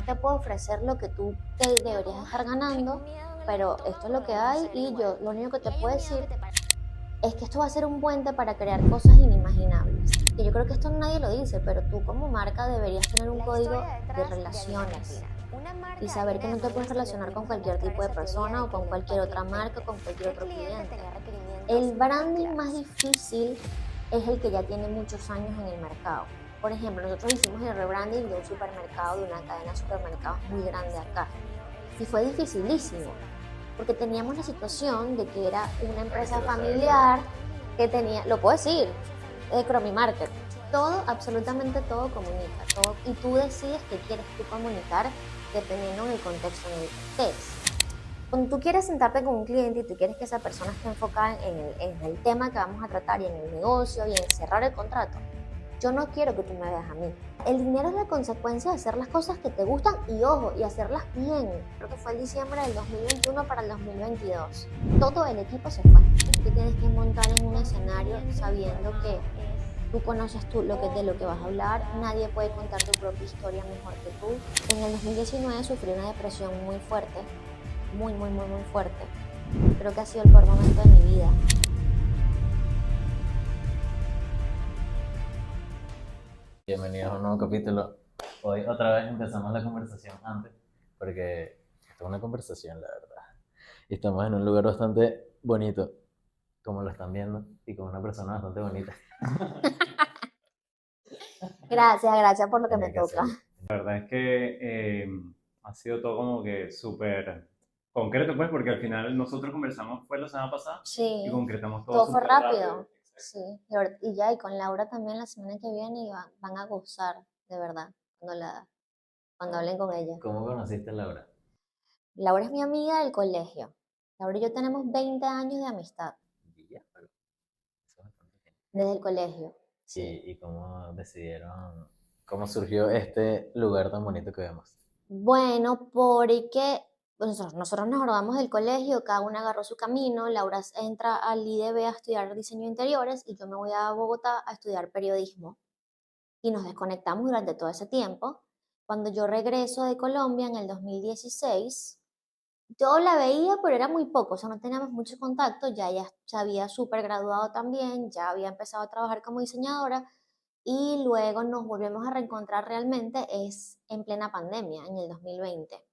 te puedo ofrecer lo que tú te deberías estar ganando, pero esto es lo que hay y yo lo único que te puedo decir es que esto va a ser un puente para crear cosas inimaginables. Que yo creo que esto nadie lo dice, pero tú como marca deberías tener un código de relaciones y saber que no te puedes relacionar con cualquier tipo de persona o con cualquier otra marca o con cualquier otro cliente. El branding más difícil es el que ya tiene muchos años en el mercado. Por ejemplo, nosotros hicimos el rebranding de un supermercado, de una cadena de supermercados muy grande acá. Y fue dificilísimo, porque teníamos la situación de que era una empresa familiar que tenía, lo puedo decir, Cromi Market. Todo, absolutamente todo comunica. Todo, y tú decides qué quieres tú comunicar dependiendo del contexto en el que estés. Cuando tú quieres sentarte con un cliente y tú quieres que esa persona esté enfocada en el tema que vamos a tratar y en el negocio y en cerrar el contrato, yo no quiero que tú me veas a mí. El dinero es la consecuencia de hacer las cosas que te gustan y ojo, y hacerlas bien. Creo que fue el diciembre del 2021 para el 2022. Todo el equipo se fue. Tú tienes que montar en un escenario sabiendo que tú conoces de lo que vas a hablar, nadie puede contar tu propia historia mejor que tú. En el 2019 sufrí una depresión muy fuerte, muy fuerte. Creo que ha sido el peor momento de mi vida. Bienvenidos a un nuevo capítulo. Hoy otra vez empezamos la conversación antes, porque esto es una conversación, la verdad. Y estamos en un lugar bastante bonito, como lo están viendo, y con una persona bastante bonita. Gracias por lo que me Tenía que toca. hacerlo. La verdad es que ha sido todo como que súper concreto, pues, porque al final nosotros conversamos, fue la semana pasada, y Sí, concretamos todo todo fue súper rápido. rápido. Sí, y ya, y con Laura también la semana que viene y van a gozar, de verdad, cuando hablen con ella. ¿Cómo conociste a Laura? Laura es mi amiga del colegio. Laura y yo tenemos 20 años de amistad Ya, pero eso es bastante bien. desde el colegio. Sí. ¿Y cómo decidieron, cómo surgió este lugar tan bonito que vemos? Bueno, porque nosotros nos graduamos del colegio, cada una agarró su camino. Laura entra al IDB a estudiar diseño de interiores y yo me voy a Bogotá a estudiar periodismo. Y nos desconectamos durante todo ese tiempo. Cuando yo regreso de Colombia en el 2016, yo la veía, pero era muy poco, o sea, no teníamos mucho contacto, ya ella se había súper graduado también, ya había empezado a trabajar como diseñadora y luego nos volvemos a reencontrar realmente es en plena pandemia, en el 2020.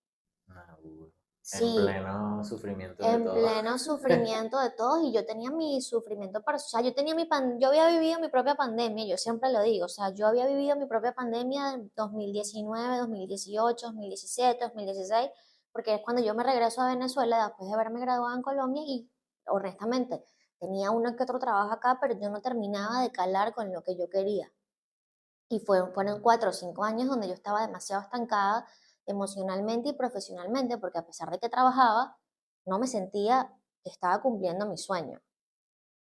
Ah, en Sí, pleno sufrimiento de en todo. pleno sufrimiento de todos y yo tenía mi sufrimiento personal, o sea, yo había vivido mi propia pandemia, yo siempre lo digo, o sea, yo había vivido mi propia pandemia en 2019, 2018, 2017, 2016, porque es cuando yo me regreso a Venezuela después de haberme graduado en Colombia y honestamente tenía uno que otro trabajo acá, pero yo no terminaba de calar con lo que yo quería. Y fueron 4 o 5 años donde yo estaba demasiado estancada emocionalmente y profesionalmente, porque a pesar de que trabajaba, no me sentía que estaba cumpliendo mi sueño.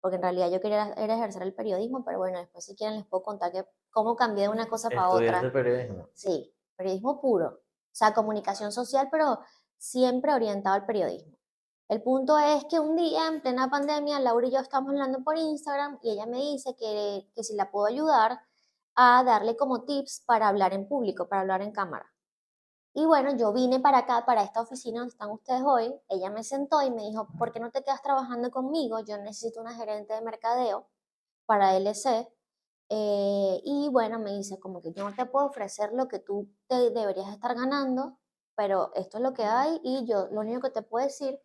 Porque en realidad yo quería era ejercer el periodismo, pero bueno, después si quieren les puedo contar cómo cambié de una cosa para ¿Estudiaste otra. periodismo? Sí, periodismo puro. O sea, comunicación social, pero siempre orientado al periodismo. El punto es que un día, en plena pandemia, Laura y yo estamos hablando por Instagram y ella me dice que si la puedo ayudar a darle como tips para hablar en público, para hablar en cámara. Y bueno, yo vine para acá, para esta oficina donde están ustedes hoy. Ella me sentó y me dijo, ¿por qué no te quedas trabajando conmigo? Yo necesito una gerente de mercadeo para LC. Y bueno, me dice como que yo no te puedo ofrecer lo que tú te deberías estar ganando, pero esto es lo que hay y yo lo único que te puedo decir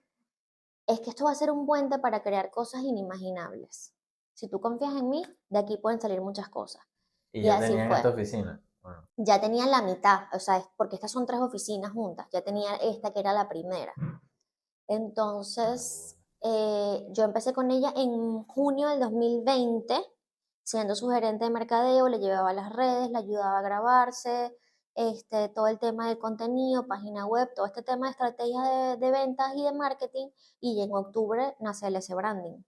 es que esto va a ser un puente para crear cosas inimaginables. Si tú confías en mí, de aquí pueden salir muchas cosas. Y Y ya así tenían fue. esta oficina. Bueno, Ya tenía la mitad, o sea, porque estas son 3 oficinas juntas, ya tenía esta que era la primera. ah, Entonces, yo empecé con ella en junio del 2020, siendo su gerente de mercadeo, le llevaba las redes, le ayudaba a grabarse, todo el tema del contenido, página web, todo este tema de estrategias de ventas y de marketing. Y en octubre nace LS Branding,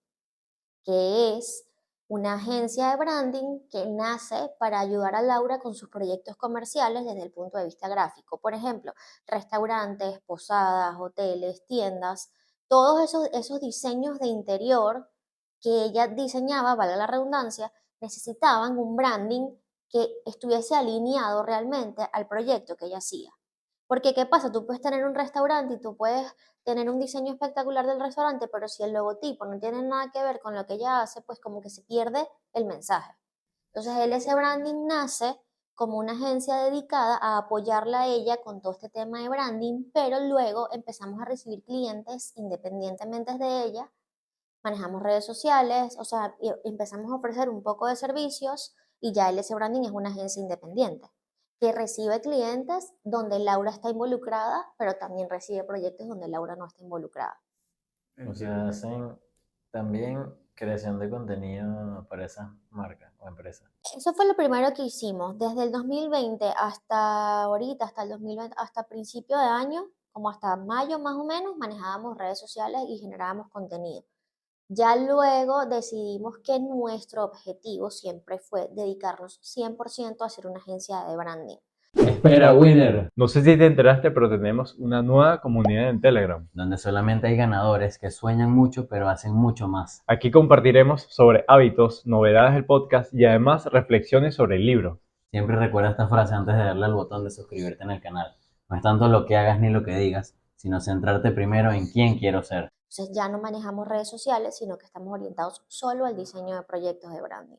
que es una agencia de branding que nace para ayudar a Laura con sus proyectos comerciales desde el punto de vista gráfico. Por ejemplo, restaurantes, posadas, hoteles, tiendas, todos esos diseños de interior que ella diseñaba, valga la redundancia, necesitaban un branding que estuviese alineado realmente al proyecto que ella hacía. Porque, ¿qué pasa? Tú puedes tener un restaurante y tú puedes tener un diseño espectacular del restaurante, pero si el logotipo no tiene nada que ver con lo que ella hace, pues como que se pierde el mensaje. Entonces, LS Branding nace como una agencia dedicada a apoyarla a ella con todo este tema de branding, pero luego empezamos a recibir clientes independientemente de ella, manejamos redes sociales, o sea, empezamos a ofrecer un poco de servicios y ya LS Branding es una agencia independiente que recibe clientes donde Laura está involucrada, pero también recibe proyectos donde Laura no está involucrada. O sea, hacen también creación de contenido para esas marcas o empresas. Eso fue lo primero que hicimos. Desde el 2020 hasta ahorita, hasta el 2020, hasta principio de año, como hasta mayo más o menos, manejábamos redes sociales y generábamos contenido. Ya luego decidimos que nuestro objetivo siempre fue dedicarnos 100% a ser una agencia de branding. Espera, Winner. No sé si te enteraste, pero tenemos una nueva comunidad en Telegram, donde solamente hay ganadores que sueñan mucho pero hacen mucho más. Aquí compartiremos sobre hábitos, novedades del podcast y además reflexiones sobre el libro. Siempre recuerda esta frase antes de darle al botón de suscribirte en el canal. No es tanto lo que hagas ni lo que digas, sino centrarte primero en quién quiero ser. Entonces ya no manejamos redes sociales, sino que estamos orientados solo al diseño de proyectos de branding,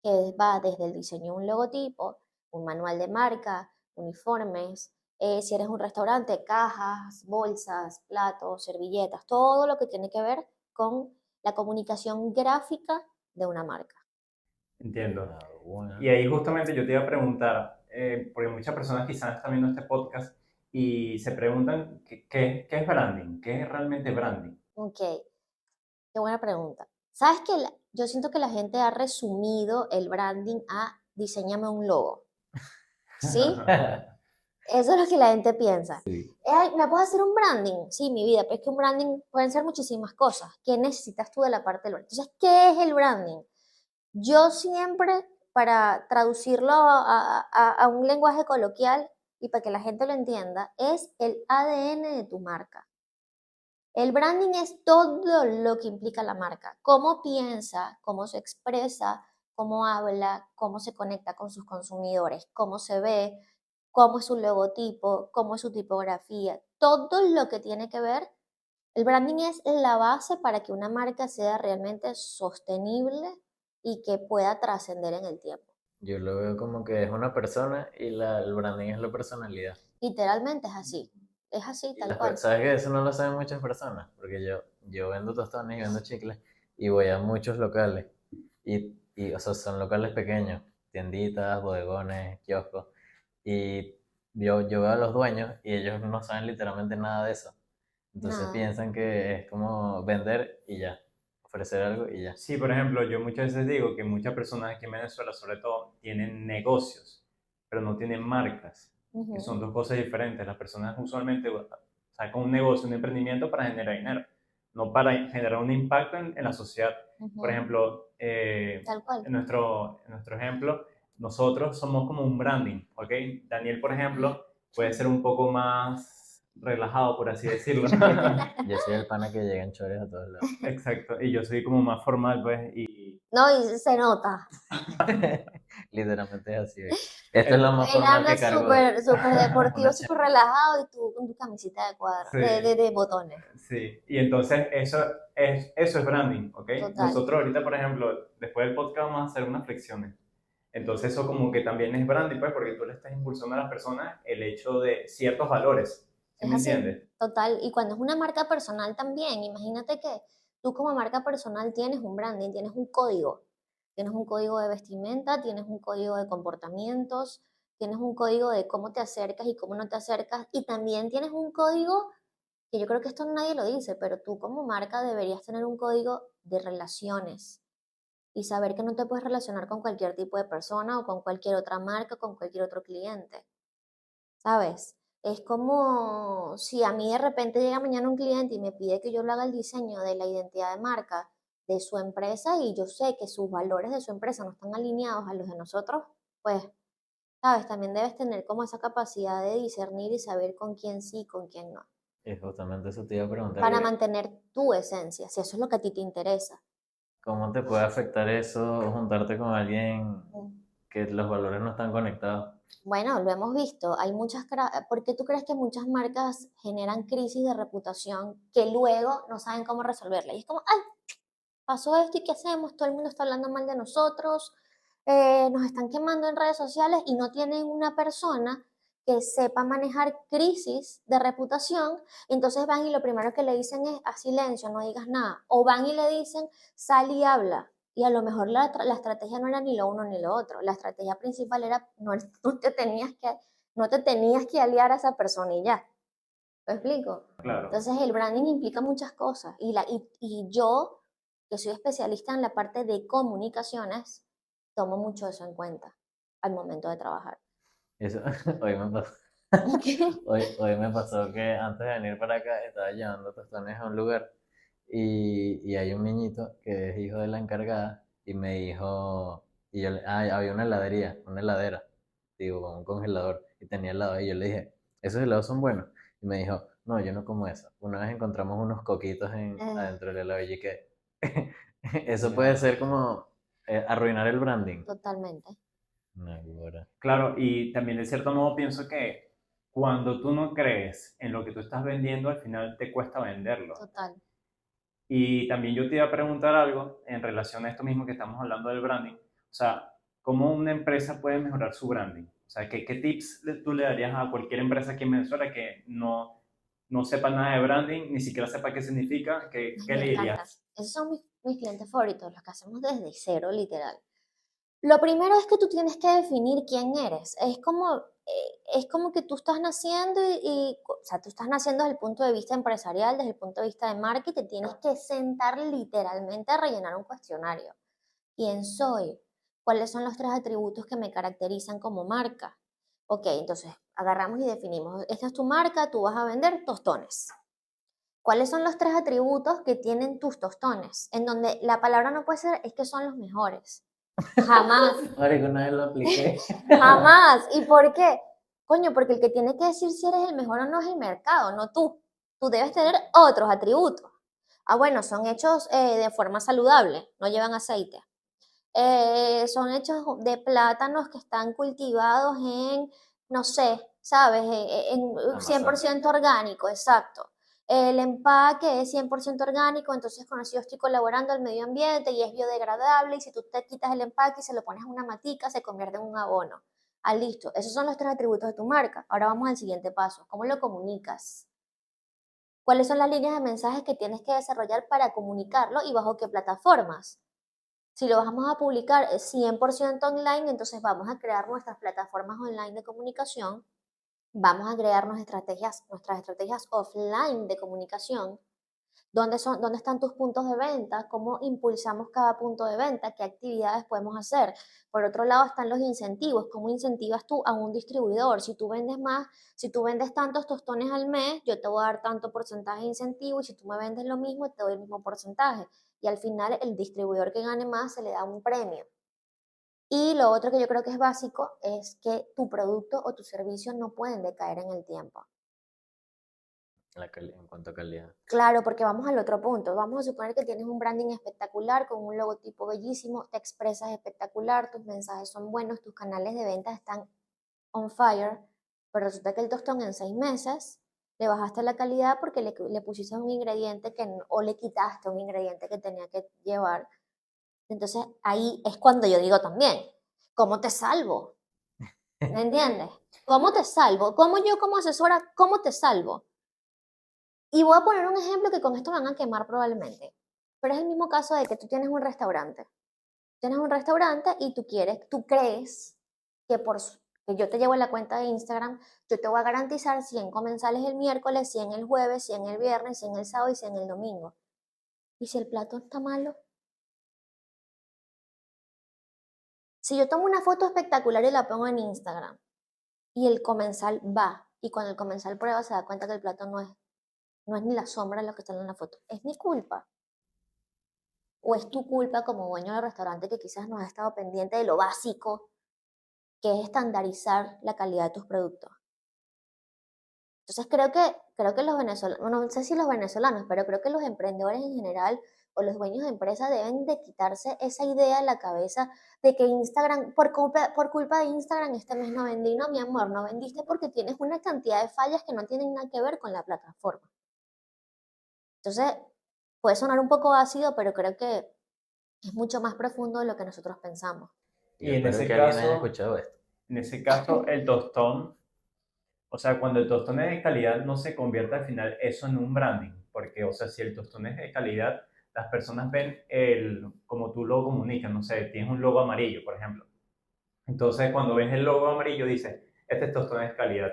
que va desde el diseño de un logotipo, un manual de marca, uniformes, si eres un restaurante, cajas, bolsas, platos, servilletas, todo lo que tiene que ver con la comunicación gráfica de una marca. Entiendo. Bueno. Y ahí justamente yo te iba a preguntar, porque muchas personas quizás están viendo este podcast y se preguntan qué es branding, qué es realmente branding. Ok, qué buena pregunta. ¿Sabes qué? Yo siento que la gente ha resumido el branding a diseñame un logo. ¿Sí? Eso es lo que la gente piensa. Sí. ¿Me puedes hacer un branding? Sí, mi vida, pero es que un branding pueden ser muchísimas cosas. ¿Qué necesitas tú de la parte del branding? Entonces, ¿qué es el branding? Yo siempre, para traducirlo a un lenguaje coloquial y para que la gente lo entienda, es el ADN de tu marca. El branding es todo lo que implica la marca. Cómo piensa, cómo se expresa, cómo habla, cómo se conecta con sus consumidores, cómo se ve, cómo es su logotipo, cómo es su tipografía. Todo lo que tiene que ver. El branding es la base para que una marca sea realmente sostenible y que pueda trascender en el tiempo. Yo lo veo como que es una persona y el branding es la personalidad. Literalmente es así, tal cual. ¿Sabes que eso no lo saben muchas personas? Porque yo vendo tostones y vendo chicles y voy a muchos locales o sea, son locales pequeños, tienditas, bodegones, kioscos, y yo veo a los dueños y ellos no saben literalmente nada de eso. Entonces Nada. piensan que es como vender y ya, ofrecer algo y ya. Sí, por ejemplo, yo muchas veces digo que muchas personas aquí en Venezuela, sobre todo, tienen negocios, pero no tienen marcas, que son dos cosas diferentes. Las personas usualmente sacan un negocio, un emprendimiento para generar dinero, no para generar un impacto en la sociedad. Por ejemplo, Tal cual. en nuestro ejemplo, nosotros somos como un branding, ¿ok? Daniel, por ejemplo, puede ser un poco más relajado, por así decirlo. Yo soy el pana que llega en chores a todos lados. Exacto, y yo soy como más formal, pues, y... No, y se nota. Literalmente es así. Esto es lo más Él formal habla que cargo. súper deportivo, Una súper relajado y tú con tu camisita de cuadro, Sí. de botones. Sí, y entonces eso es branding, ¿ok? Total. Nosotros ahorita, por ejemplo, después del podcast vamos a hacer unas flexiones. Entonces eso como que también es branding, pues, porque tú le estás impulsando a las personas el hecho de ciertos valores, ¿sí Es me así, entiendes? total. Y cuando es una marca personal también, imagínate que tú como marca personal tienes un branding, tienes un código. Tienes un código de vestimenta, tienes un código de comportamientos, tienes un código de cómo te acercas y cómo no te acercas. Y también tienes un código, que yo creo que esto nadie lo dice, pero tú como marca deberías tener un código de relaciones y saber que no te puedes relacionar con cualquier tipo de persona o con cualquier otra marca o con cualquier otro cliente. ¿Sabes? Es como si a mí de repente llega mañana un cliente y me pide que yo le haga el diseño de la identidad de marca de su empresa y yo sé que sus valores de su empresa no están alineados a los de nosotros, pues, ¿sabes? También debes tener como esa capacidad de discernir y saber con quién sí y con quién no. Y justamente eso te iba a preguntar. Para mantener tu esencia, si eso es lo que a ti te interesa. ¿Cómo te puede afectar eso juntarte con alguien que los valores no están conectados? Bueno, lo hemos visto. Hay ¿por qué tú crees que muchas marcas generan crisis de reputación que luego no saben cómo resolverla? Y es como, ay, pasó esto y ¿qué hacemos? Todo el mundo está hablando mal de nosotros, nos están quemando en redes sociales y no tienen una persona que sepa manejar crisis de reputación. Entonces van y lo primero que le dicen es a silencio, no digas nada. O van y le dicen, sal y habla. Y a lo mejor la estrategia no era ni lo uno ni lo otro. La estrategia principal era no te tenías que aliar a esa persona y ya. ¿Me explico? Claro. Entonces el branding implica muchas cosas y yo, que soy especialista en la parte de comunicaciones, tomo mucho eso en cuenta al momento de trabajar. Eso, hoy me pasó, hoy me pasó que antes de venir para acá estaba llevando tostones a un lugar y hay un niñito que es hijo de la encargada y me dijo, había una heladera, digo, con un congelador y tenía helado y yo le dije, ¿esos helados son buenos? Y me dijo, no, yo no como eso. Una vez encontramos unos coquitos Eh, adentro del helado y que eso puede ser como arruinar el branding. Totalmente, Una locura. Claro, y también de cierto modo pienso que cuando tú no crees en lo que tú estás vendiendo, al final te cuesta venderlo. total. Y también yo te iba a preguntar algo en relación a esto mismo que estamos hablando del branding. O sea, ¿cómo una empresa puede mejorar su branding? O sea, ¿qué tips tú le darías a cualquier empresa aquí en Venezuela que no sepa nada de branding, ni siquiera sepa qué significa? ¿Qué Me le encanta. dirías? Esos son mis clientes favoritos, los que hacemos desde cero, literal. Lo primero es que tú tienes que definir quién eres. Es como que tú estás naciendo o sea, tú estás naciendo desde el punto de vista empresarial, desde el punto de vista de marketing, te tienes que sentar literalmente a rellenar un cuestionario. ¿Quién soy? ¿Cuáles son los 3 atributos que me caracterizan como marca? Ok, entonces agarramos y definimos, esta es tu marca, tú vas a vender tostones. ¿Cuáles son los 3 atributos que tienen tus tostones? En donde la palabra no puede ser, es que son los mejores. Jamás. Ahora que una vez lo apliqué. Jamás. ¿Y por qué? Coño, porque el que tiene que decir si eres el mejor o no es el mercado, no tú. Tú debes tener otros atributos. Ah, bueno, son hechos de forma saludable, no llevan aceite. Son hechos de plátanos que están cultivados en, no sé, ¿sabes? En 100% Amazonas. orgánico, exacto. El empaque es 100% orgánico, entonces con eso yo estoy colaborando al medio ambiente y es biodegradable y si tú te quitas el empaque y se lo pones a una matica, se convierte en un abono. Ah, listo. Esos son los 3 atributos de tu marca. Ahora vamos al siguiente paso. ¿Cómo lo comunicas? ¿Cuáles son las líneas de mensajes que tienes que desarrollar para comunicarlo y bajo qué plataformas? Si lo vamos a publicar 100% online, entonces vamos a crear nuestras plataformas online de comunicación, vamos a crear nuestras estrategias offline de comunicación. ¿Dónde están tus puntos de venta? ¿Cómo impulsamos cada punto de venta? ¿Qué actividades podemos hacer? Por otro lado están los incentivos. ¿Cómo incentivas tú a un distribuidor? Si tú vendes más, si tú vendes tantos tostones al mes, yo te voy a dar tanto porcentaje de incentivo y si tú me vendes lo mismo, te doy el mismo porcentaje. Y al final el distribuidor que gane más se le da un premio. Y lo otro que yo creo que es básico es que tu producto o tu servicio no pueden decaer en el tiempo. En cuanto a calidad. Claro, porque vamos al otro punto. Vamos a suponer que tienes un branding espectacular, con un logotipo bellísimo, te expresas espectacular, tus mensajes son buenos, tus canales de ventas están on fire, pero resulta que el tostón en 6 meses le bajaste la calidad porque le pusiste un ingrediente o le quitaste un ingrediente que tenía que llevar. Entonces ahí es cuando yo digo también, ¿cómo te salvo? ¿Me entiendes? ¿Cómo te salvo? ¿Cómo yo como asesora, cómo te salvo? Y voy a poner un ejemplo que con esto me van a quemar probablemente. Pero es el mismo caso de que tú tienes un restaurante. Tienes un restaurante y tú crees que que yo te llevo en la cuenta de Instagram, yo te voy a garantizar 100 comensales el miércoles, 100 el jueves, 100 el viernes, 100 el sábado y 100 el domingo. ¿Y si el plato está malo? Si yo tomo una foto espectacular y la pongo en Instagram y el comensal va y cuando el comensal prueba se da cuenta que el plato no es ni la sombra de lo que está en la foto, es mi culpa. ¿O es tu culpa como dueño del restaurante que quizás no has estado pendiente de lo básico, que es estandarizar la calidad de tus productos? Entonces creo que los venezolanos, no sé si los venezolanos, pero creo que los emprendedores en general o los dueños de empresas deben de quitarse esa idea de la cabeza de que Instagram, por culpa de Instagram este mes no vendí. No, mi amor, no vendiste porque tienes una cantidad de fallas que no tienen nada que ver con la plataforma. Entonces, puede sonar un poco ácido, pero creo que es mucho más profundo de lo que nosotros pensamos. Y en espero ese que alguien haya caso, escuchado esto. en ese caso, el tostón, o sea, cuando el tostón es de calidad, no se convierte al final eso en un branding, porque, o sea, si el tostón es de calidad, las personas ven como tú lo comunicas, no sé, tienes un logo amarillo, por ejemplo. Entonces, cuando ves el logo amarillo, dices, este tostón es calidad.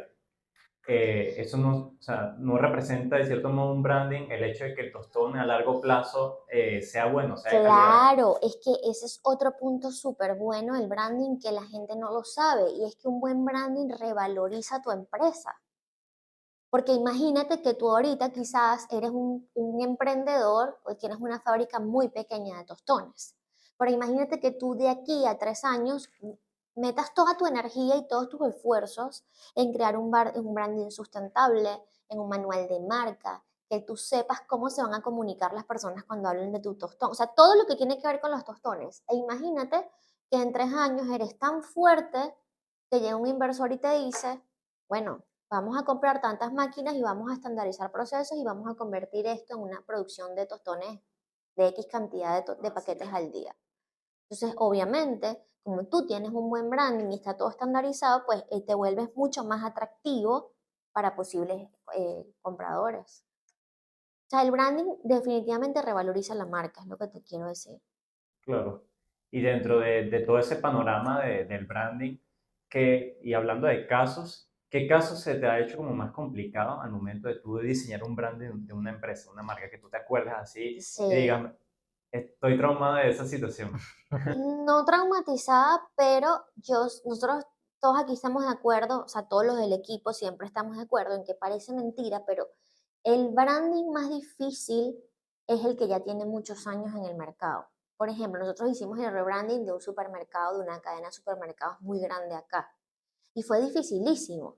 Eso no, o sea, no representa de cierto modo un branding el hecho de que el tostón a largo plazo sea bueno, sea de calidad. Claro, es que ese es otro punto súper bueno del branding que la gente no lo sabe, y es que un buen branding revaloriza tu empresa. Porque imagínate que tú ahorita quizás eres un emprendedor o tienes una fábrica muy pequeña de tostones. Pero imagínate que tú de aquí a 3 años metas toda tu energía y todos tus esfuerzos en crear un branding sustentable, en un manual de marca, que tú sepas cómo se van a comunicar las personas cuando hablen de tu tostón. O sea, todo lo que tiene que ver con los tostones. E imagínate que en 3 años eres tan fuerte que llega un inversor y te dice, bueno, vamos a comprar tantas máquinas y vamos a estandarizar procesos y vamos a convertir esto en una producción de tostones de X cantidad de paquetes al día. Entonces, obviamente, como tú tienes un buen branding y está todo estandarizado, pues te vuelves mucho más atractivo para posibles compradores. O sea, el branding definitivamente revaloriza la marca, es lo que te quiero decir. Claro. Y dentro de todo ese panorama del branding, y hablando de casos, ¿qué casos se te ha hecho como más complicado al momento de tú diseñar un branding de una empresa, una marca, que tú te acuerdas así y Sí, digas, estoy traumada de esa situación? no traumatizada, pero nosotros todos aquí estamos de acuerdo, o sea, todos los del equipo siempre estamos de acuerdo en que parece mentira, pero el branding más difícil es el que ya tiene muchos años en el mercado. Por ejemplo, nosotros hicimos el rebranding de un supermercado, de una cadena de supermercados muy grande acá. Y fue dificilísimo,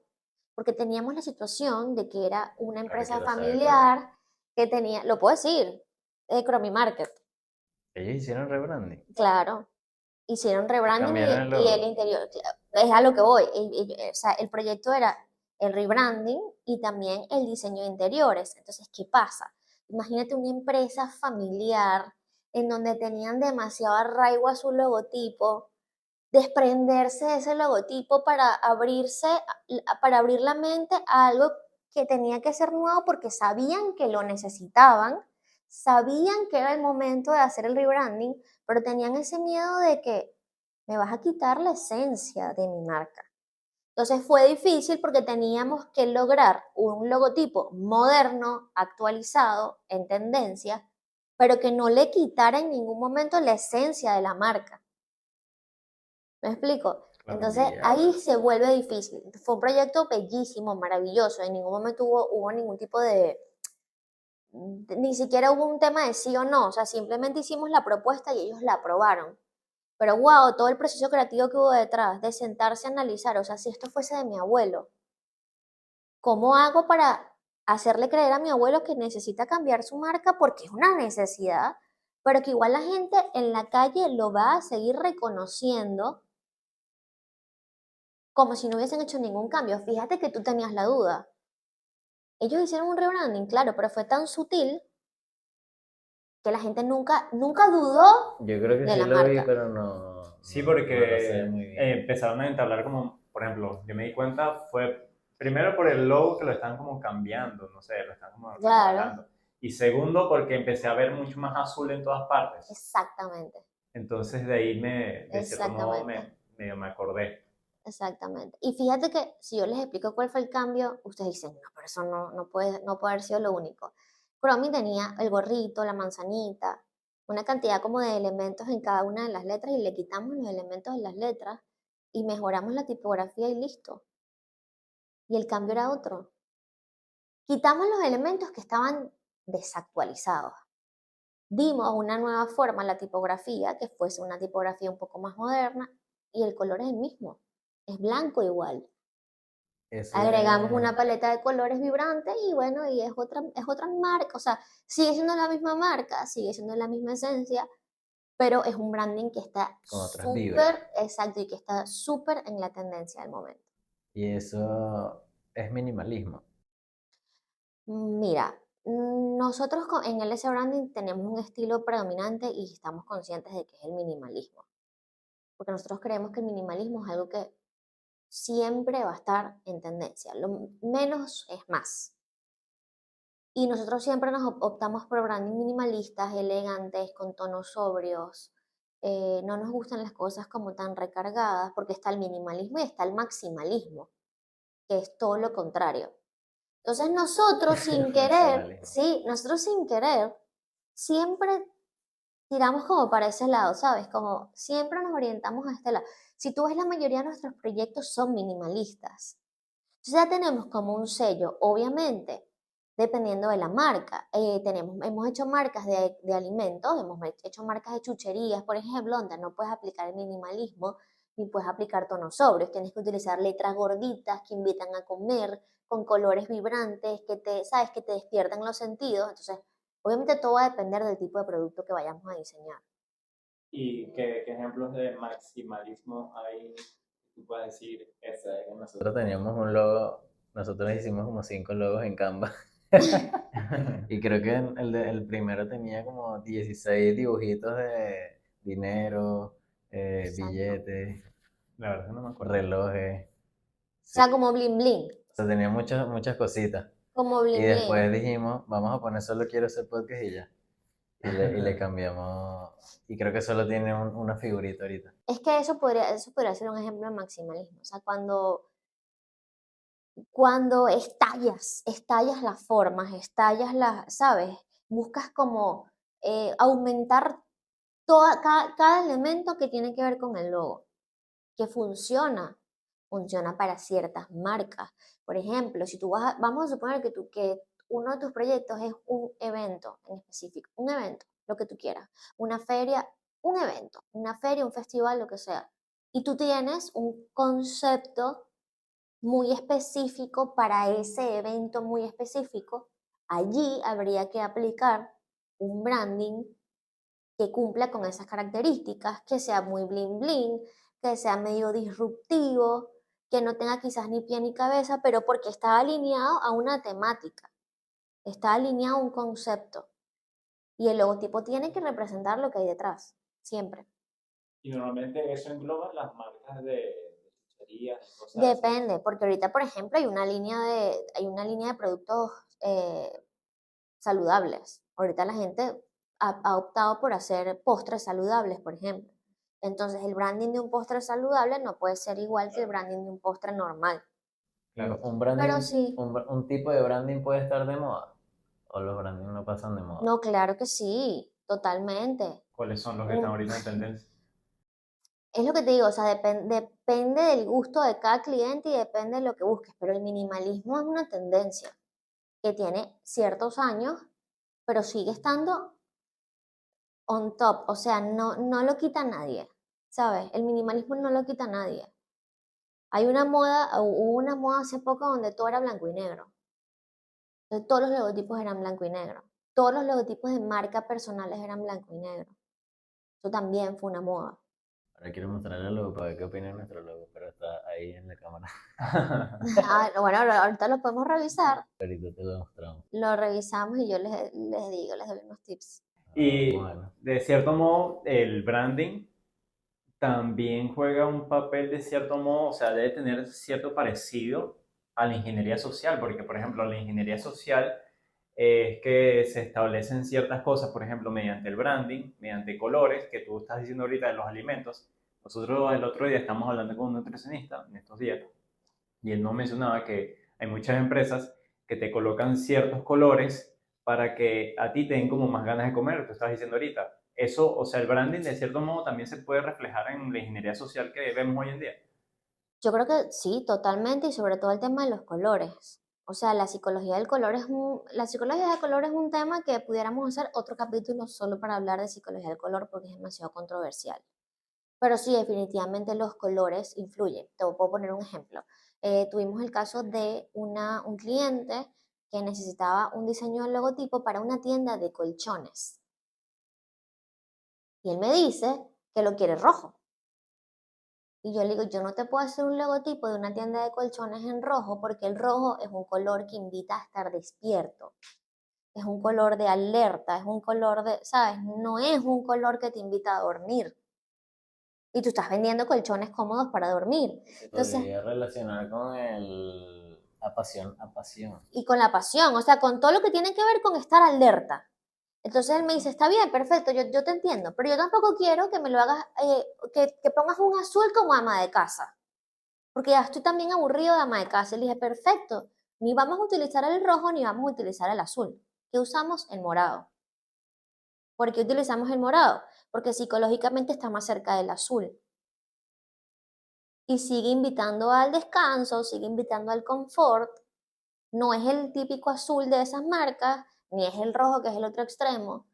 porque teníamos la situación de que era una Ahora empresa quiero saber cuál es. familiar que tenía, lo puedo decir, Cromy Market, Ellos hicieron rebranding. claro. Hicieron Le rebranding cambiaron el y el logo. interior, es a lo que voy. O sea, el proyecto era el rebranding y también el diseño de interiores. Entonces, ¿qué pasa? Imagínate una empresa familiar en donde tenían demasiado arraigo a su logotipo, desprenderse de ese logotipo para abrir la mente a algo que tenía que ser nuevo porque sabían que lo necesitaban, sabían que era el momento de hacer el rebranding, pero tenían ese miedo de que me vas a quitar la esencia de mi marca. Entonces fue difícil porque teníamos que lograr un logotipo moderno, actualizado, en tendencia, pero que no le quitara en ningún momento la esencia de la marca. ¿Me explico? Claro, Entonces ahí diablo. se vuelve difícil. Fue un proyecto bellísimo, maravilloso. En ningún momento hubo ningún tipo ni siquiera hubo un tema de sí o no. O sea, simplemente hicimos la propuesta y ellos la aprobaron. Pero wow, todo el proceso creativo que hubo detrás, de sentarse a analizar, o sea, si esto fuese de mi abuelo, ¿cómo hago para hacerle creer a mi abuelo que necesita cambiar su marca porque es una necesidad, pero que igual la gente en la calle lo va a seguir reconociendo como si no hubiesen hecho ningún cambio? Fíjate que tú tenías la duda. Ellos hicieron un rebranding, claro, pero fue tan sutil que la gente nunca dudó Yo creo que de sí la lo vi, marca. pero Sí, no lo sé porque muy bien. empezaron a entablar como, por ejemplo, yo me di cuenta fue primero por el logo que lo están como cambiando, no sé, lo están como Claro, remodelando. Y segundo porque empecé a ver mucho más azul en todas partes. exactamente, Entonces de ahí de cierto modo exactamente, me acordé. exactamente. Y fíjate que si yo les explico cuál fue el cambio, ustedes dicen, no, pero eso no puede haber sido lo único. Chromie tenía el gorrito, la manzanita, una cantidad como de elementos en cada una de las letras y le quitamos los elementos de las letras y mejoramos la tipografía y listo. Y el cambio era otro. Quitamos los elementos que estaban desactualizados. Dimos una nueva forma a la tipografía, que fuese una tipografía un poco más moderna, y el color es el mismo. Es blanco igual. Eso Agregamos es una paleta de colores vibrantes y bueno, y es otra marca, o sea, sigue siendo la misma marca, sigue siendo la misma esencia, pero es un branding que está con otras vibras. súper, exacto, y que está súper en la tendencia del momento. Y eso es minimalismo. Mira, nosotros en LS Branding tenemos un estilo predominante y estamos conscientes de que es el minimalismo, porque nosotros creemos que el minimalismo es algo que siempre va a estar en tendencia, lo menos es más. Y nosotros siempre nos optamos por branding minimalistas, elegantes, con tonos sobrios. No nos gustan las cosas como tan recargadas, porque está el minimalismo y está el maximalismo, que es todo lo contrario. Entonces nosotros sin querer, Maximalismo. sí, nosotros sin querer, siempre tiramos como para ese lado, ¿sabes? Como siempre nos orientamos a este lado. Si tú ves, la mayoría de nuestros proyectos son minimalistas. Entonces ya tenemos como un sello, obviamente, dependiendo de la marca. Hemos hecho marcas de alimentos, hemos hecho marcas de chucherías, por ejemplo, donde no puedes aplicar el minimalismo ni puedes aplicar tonos sobrios. Tienes que utilizar letras gorditas que invitan a comer, con colores vibrantes, sabes, que te despiertan los sentidos. Entonces, obviamente todo va a depender del tipo de producto que vayamos a diseñar. ¿Y qué ejemplos de maximalismo hay? Tú puedes decir, ese es Nosotros teníamos un logo, nosotros hicimos como 5 logos en Canva. Y creo que el primero tenía como 16 dibujitos de dinero, Exacto. billetes, La verdad que no me acuerdo. relojes. O Sí. sea, como bling bling, O sea, tenía muchas cositas. como Y bling bling. después dijimos, vamos a poner solo quiero hacer podcast y ya. Y le cambiamos. Y creo que solo tiene una figurita ahorita. Es que eso podría ser un ejemplo de maximalismo. O sea, cuando estallas las formas, ¿sabes? Buscas como aumentar cada elemento que tiene que ver con el logo, que funciona para ciertas marcas. Por ejemplo, si tú vamos a suponer que uno de tus proyectos es un evento en específico, un evento, lo que tú quieras, una feria, un evento, una feria, un festival, lo que sea, y tú tienes un concepto muy específico para ese evento muy específico, allí habría que aplicar un branding que cumpla con esas características, que sea muy bling bling, que sea medio disruptivo, que no tenga quizás ni pie ni cabeza, pero porque está alineado a una temática, está alineado a un concepto. Y el logotipo tiene que representar lo que hay detrás, siempre. Y normalmente eso engloba las marcas de chucherías y cosas así. Depende, porque ahorita, por ejemplo, hay una línea de productos eh, saludables. Ahorita la gente ha optado por hacer postres saludables, por ejemplo. Entonces, el branding de un postre saludable no puede ser igual que el branding de un postre normal. Claro. Un Pero branding, sí, un tipo de branding puede estar de moda. O los branding no pasan de moda. no, claro que sí, totalmente. ¿Cuáles son los que están Un- ahorita en tendencia? es lo que te digo, o sea, depende del gusto de cada cliente y depende de lo que busques, pero el minimalismo es una tendencia que tiene ciertos años, pero sigue estando on top, o sea, no lo quita nadie, ¿sabes? El minimalismo no lo quita nadie. Hubo una moda hace poco donde todo era blanco y negro. Entonces, todos los logotipos eran blanco y negro. Todos los logotipos de marca personales eran blanco y negro. Eso también fue una moda. Ahora quiero mostrarle el logo para ver qué opina de nuestro logo, pero está ahí en la cámara. Bueno, ahorita lo podemos revisar. Ahorita te lo mostramos. Lo revisamos y yo les digo, les doy unos tips. Y Bueno, de cierto modo, el branding también juega un papel de cierto modo, o sea, debe tener cierto parecido a la ingeniería social, porque por ejemplo, la ingeniería social es que se establecen ciertas cosas, por ejemplo, mediante el branding, mediante colores, que tú estás diciendo ahorita de los alimentos. Nosotros el otro día estamos hablando con un nutricionista en estos días y él nos mencionaba que hay muchas empresas que te colocan ciertos colores para que a ti te den como más ganas de comer, tú estás diciendo ahorita. Eso, o sea, el branding de cierto modo también se puede reflejar en la ingeniería social que vemos hoy en día. Yo creo que sí, totalmente, y sobre todo el tema de los colores. O sea, la psicología del color es un tema que pudiéramos hacer otro capítulo solo para hablar de psicología del color porque es demasiado controversial. Pero sí, definitivamente los colores influyen. Te puedo poner un ejemplo. tuvimos el caso de un cliente que necesitaba un diseño de logotipo para una tienda de colchones. Y él me dice que lo quiere rojo. Y yo le digo, yo no te puedo hacer un logotipo de una tienda de colchones en rojo porque el rojo es un color que invita a estar despierto. Es un color de alerta, es un color de, ¿sabes? No es un color que te invita a dormir. Y tú estás vendiendo colchones cómodos para dormir. Se Entonces, podría relacionar con el apasión. y con la pasión, o sea, con todo lo que tiene que ver con estar alerta. Entonces él me dice, está bien, perfecto, yo te entiendo, pero yo tampoco quiero que me lo hagas, que pongas un azul como ama de casa, porque ya estoy también aburrido de ama de casa. Y le dije, perfecto, ni vamos a utilizar el rojo ni vamos a utilizar el azul. ¿Qué usamos? El morado. ¿Por qué utilizamos el morado? Porque psicológicamente está más cerca del azul. Y sigue invitando al descanso, sigue invitando al confort. No es el típico azul de esas marcas, ni es el rojo que es el otro extremo,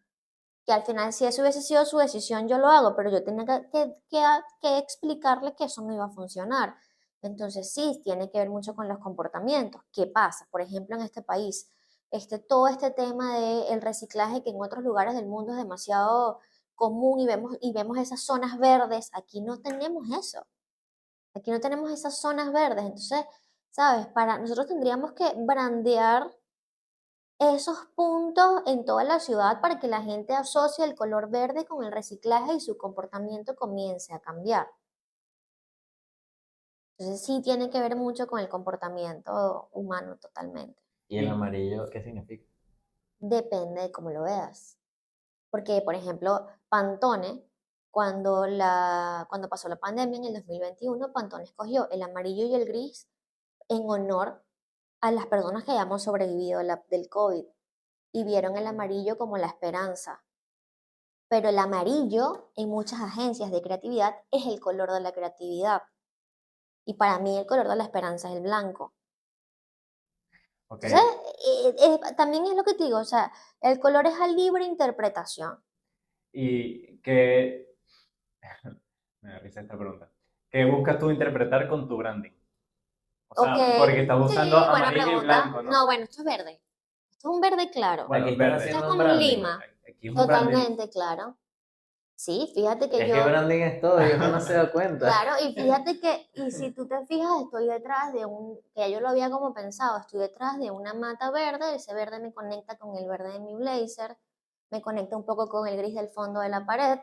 que al final si eso hubiese sido su decisión yo lo hago, pero yo tenía que explicarle que eso no iba a funcionar. Entonces sí, tiene que ver mucho con los comportamientos. ¿Qué pasa? Por ejemplo, en este país, todo este tema del reciclaje que en otros lugares del mundo es demasiado común y vemos esas zonas verdes, aquí no tenemos eso. Aquí no tenemos esas zonas verdes. Entonces, ¿sabes? Nosotros tendríamos que brandear esos puntos en toda la ciudad para que la gente asocie el color verde con el reciclaje y su comportamiento comience a cambiar. Entonces sí tiene que ver mucho con el comportamiento humano totalmente. ¿Y el amarillo qué significa? Depende de cómo lo veas. Porque, por ejemplo, Pantone, cuando pasó la pandemia en el 2021, Pantone escogió el amarillo y el gris en honor a las personas que hayamos sobrevivido del COVID y vieron el amarillo como la esperanza. Pero el amarillo en muchas agencias de creatividad es el color de la creatividad. Y para mí el color de la esperanza es el blanco. Ok. Entonces, también es lo que te digo, o sea, el color es a libre interpretación. Y que, me da risa esta pregunta, ¿qué buscas tú interpretar con tu branding? O Ok, sea, porque estás sí, usando buena amarillo y pregunta. blanco, ¿no? No, bueno, esto es verde. Esto es un verde claro. Bueno, Aquí estás verde. Esto es haciendo un como un branding. lima. Aquí es un branding. Totalmente, claro. Sí, fíjate que Es que yo, branding es todo y uno no se da cuenta. claro, y fíjate que, y si tú te fijas, estoy detrás que yo lo había como pensado, estoy detrás de una mata verde, ese verde me conecta con el verde de mi blazer, me conecta un poco con el gris del fondo de la pared,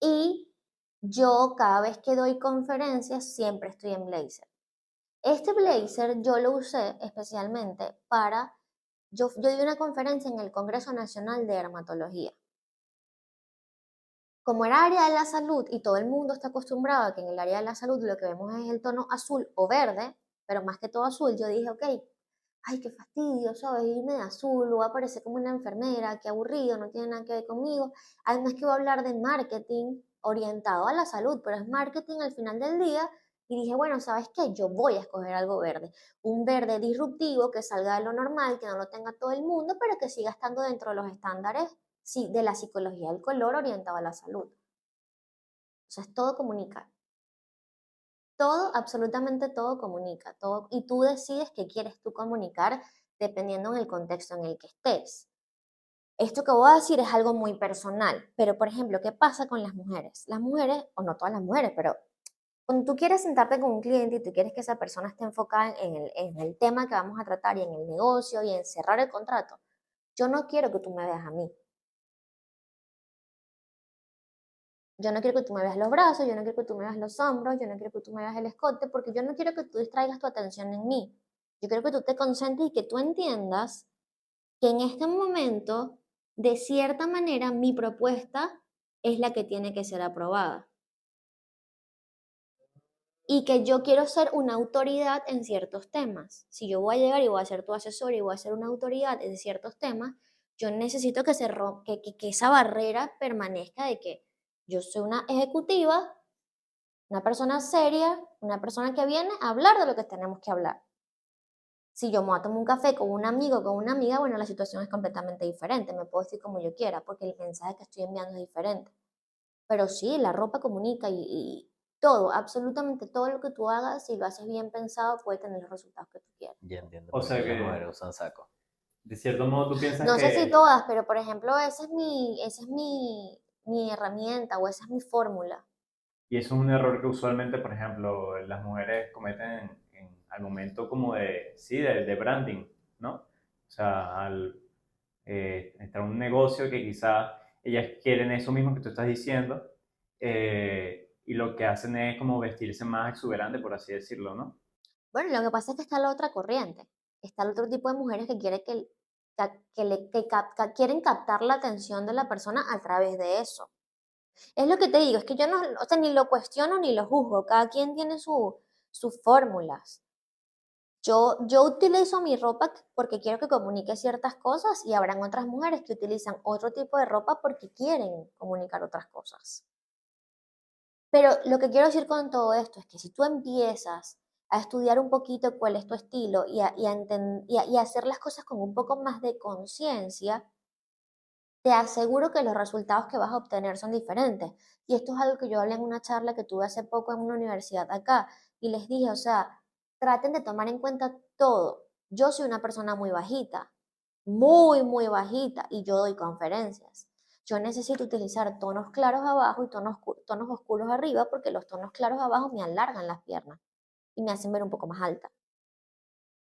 y yo cada vez que doy conferencias siempre estoy en blazer. Este blazer yo lo usé especialmente yo di una conferencia en el Congreso Nacional de Dermatología. Como era área de la salud y todo el mundo está acostumbrado a que en el área de la salud lo que vemos es el tono azul o verde, pero más que todo azul, yo dije, ok, ay, qué fastidio, ¿sabes? Irme de azul, voy a parecer como una enfermera, qué aburrido, no tiene nada que ver conmigo. Además que voy a hablar de marketing orientado a la salud, pero es marketing al final del día. Y dije, bueno, ¿sabes qué? Yo voy a escoger algo verde. Un verde disruptivo que salga de lo normal, que no lo tenga todo el mundo, pero que siga estando dentro de los estándares de la psicología del color orientado a la salud. O sea, es todo comunica. Todo, absolutamente todo comunica. Todo, y tú decides qué quieres tú comunicar dependiendo en el contexto en el que estés. Esto que voy a decir es algo muy personal, pero por ejemplo, ¿qué pasa con las mujeres? Las mujeres, o no todas las mujeres, pero cuando tú quieres sentarte con un cliente y tú quieres que esa persona esté enfocada en el tema que vamos a tratar y en el negocio y en cerrar el contrato, yo no quiero que tú me veas a mí. Yo no quiero que tú me veas los brazos, yo no quiero que tú me veas los hombros, yo no quiero que tú me veas el escote, porque yo no quiero que tú distraigas tu atención en mí. Yo quiero que tú te concentres y que tú entiendas que en este momento, de cierta manera, mi propuesta es la que tiene que ser aprobada. Y que yo quiero ser una autoridad en ciertos temas. Si yo voy a llegar y voy a ser tu asesor y voy a ser una autoridad en ciertos temas, yo necesito que, que esa barrera permanezca de que yo soy una ejecutiva, una persona seria, una persona que viene a hablar de lo que tenemos que hablar. Si yo me voy a tomar un café con un amigo o con una amiga, bueno, la situación es completamente diferente. Me puedo decir como yo quiera, porque el mensaje que estoy enviando es diferente. Pero sí, la ropa comunica y todo, absolutamente todo lo que tú hagas, si lo haces bien pensado, puede tener los resultados que tú quieres. Ya entiendo O por sea qué las que, mujeres usan saco. de cierto modo, tú piensas No sé si que, todas, pero por ejemplo, esa es mi herramienta o esa es mi fórmula. y eso es un error que usualmente, por ejemplo, las mujeres cometen al momento como de, sí, de branding, ¿no? O sea, al entrar a un negocio que quizá ellas quieren eso mismo que tú estás diciendo, y lo que hacen es como vestirse más exuberante, por así decirlo, ¿no? Bueno, lo que pasa es que está la otra corriente. Está el otro tipo de mujeres que quiere que quieren captar la atención de la persona a través de eso. Es lo que te digo, es que yo no, o sea, ni lo cuestiono ni lo juzgo, cada quien tiene sus fórmulas. Yo utilizo mi ropa porque quiero que comunique ciertas cosas y habrán otras mujeres que utilizan otro tipo de ropa porque quieren comunicar otras cosas. Pero lo que quiero decir con todo esto es que si tú empiezas a estudiar un poquito cuál es tu estilo y a hacer las cosas con un poco más de conciencia, te aseguro que los resultados que vas a obtener son diferentes. Y esto es algo que yo hablé en una charla que tuve hace poco en una universidad acá y les dije, o sea, traten de tomar en cuenta todo. Yo soy una persona muy bajita, muy, muy bajita y yo doy conferencias. Yo necesito utilizar tonos claros abajo y tonos oscuros arriba porque los tonos claros abajo me alargan las piernas y me hacen ver un poco más alta.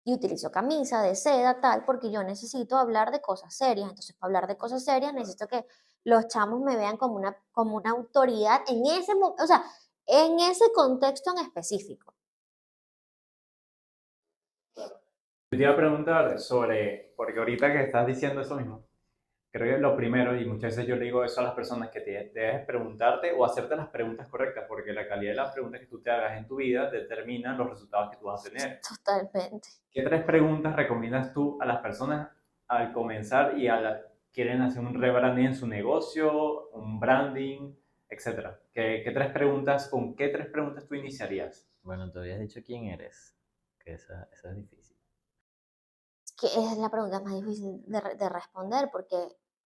Y utilizo camisa de seda, tal, porque yo necesito hablar de cosas serias. Entonces, para hablar de cosas serias, necesito que los chamos me vean como una autoridad en o sea, en ese contexto en específico. Yo te iba a preguntar sobre, porque ahorita que estás diciendo eso mismo, creo que lo primero, y muchas veces yo le digo eso a las personas, que te debes preguntarte o hacerte las preguntas correctas, porque la calidad de las preguntas que tú te hagas en tu vida determina los resultados que tú vas a tener. Totalmente. ¿Qué tres preguntas recomiendas tú a las personas al comenzar y quieren hacer un rebranding en su negocio, un branding, etcétera? ¿Con qué tres preguntas tú iniciarías? Bueno, tú habías dicho quién eres, que esa es difícil. Que es la pregunta más difícil de responder porque,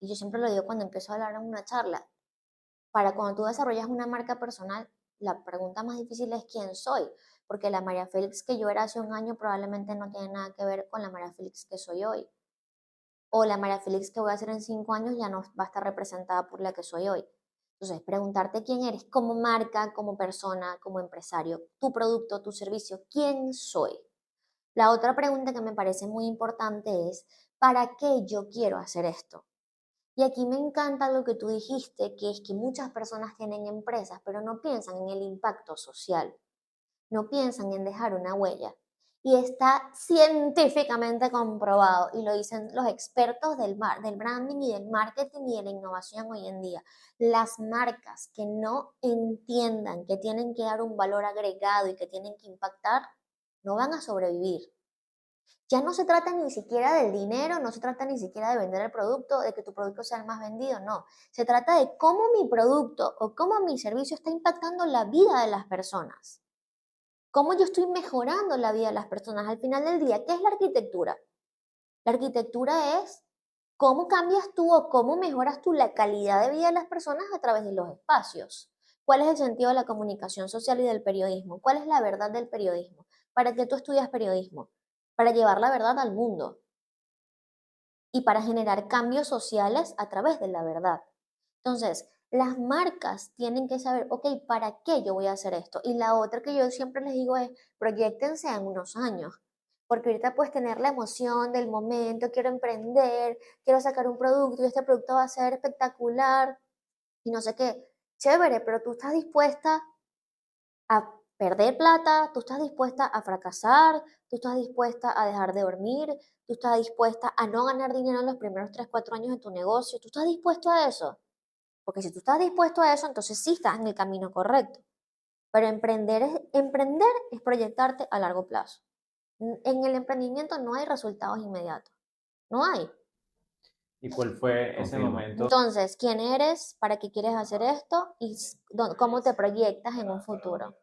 y yo siempre lo digo cuando empiezo a hablar en una charla, para cuando tú desarrollas una marca personal, la pregunta más difícil es quién soy, porque la María Félix que yo era hace un año probablemente no tiene nada que ver con la María Félix que soy hoy. O la María Félix que voy a ser en 5 años ya no va a estar representada por la que soy hoy. Entonces, preguntarte quién eres como marca, como persona, como empresario, tu producto, tu servicio, quién soy. La otra pregunta que me parece muy importante es, ¿para qué yo quiero hacer esto? Y aquí me encanta lo que tú dijiste, que es que muchas personas tienen empresas, pero no piensan en el impacto social, no piensan en dejar una huella. Y está científicamente comprobado, y lo dicen los expertos del branding y del marketing y de la innovación hoy en día. Las marcas que no entiendan que tienen que dar un valor agregado y que tienen que impactar, no van a sobrevivir. Ya no se trata ni siquiera del dinero, no se trata ni siquiera de vender el producto, de que tu producto sea el más vendido, no. Se trata de cómo mi producto o cómo mi servicio está impactando la vida de las personas. Cómo yo estoy mejorando la vida de las personas. Al final del día, ¿qué es la arquitectura? La arquitectura es cómo cambias tú o cómo mejoras tú la calidad de vida de las personas a través de los espacios. ¿Cuál es el sentido de la comunicación social y del periodismo? ¿Cuál es la verdad del periodismo? ¿Para qué tú estudias periodismo? Para llevar la verdad al mundo y para generar cambios sociales a través de la verdad. Entonces, las marcas tienen que saber, ok, ¿para qué yo voy a hacer esto? Y la otra que yo siempre les digo es, proyectense en unos años, porque ahorita puedes tener la emoción del momento, quiero emprender, quiero sacar un producto y este producto va a ser espectacular y no sé qué, chévere, pero tú estás dispuesta a perder plata, tú estás dispuesta a fracasar, tú estás dispuesta a dejar de dormir, tú estás dispuesta a no ganar dinero en los primeros 3 4 años de tu negocio, tú estás dispuesto a eso. Porque si tú estás dispuesto a eso, entonces sí estás en el camino correcto. Pero emprender es proyectarte a largo plazo. En el emprendimiento no hay resultados inmediatos. No hay. ¿Y cuál fue ese Confirmo. momento? Entonces, ¿quién eres? ¿Para qué quieres hacer esto? Y cómo te proyectas en un futuro.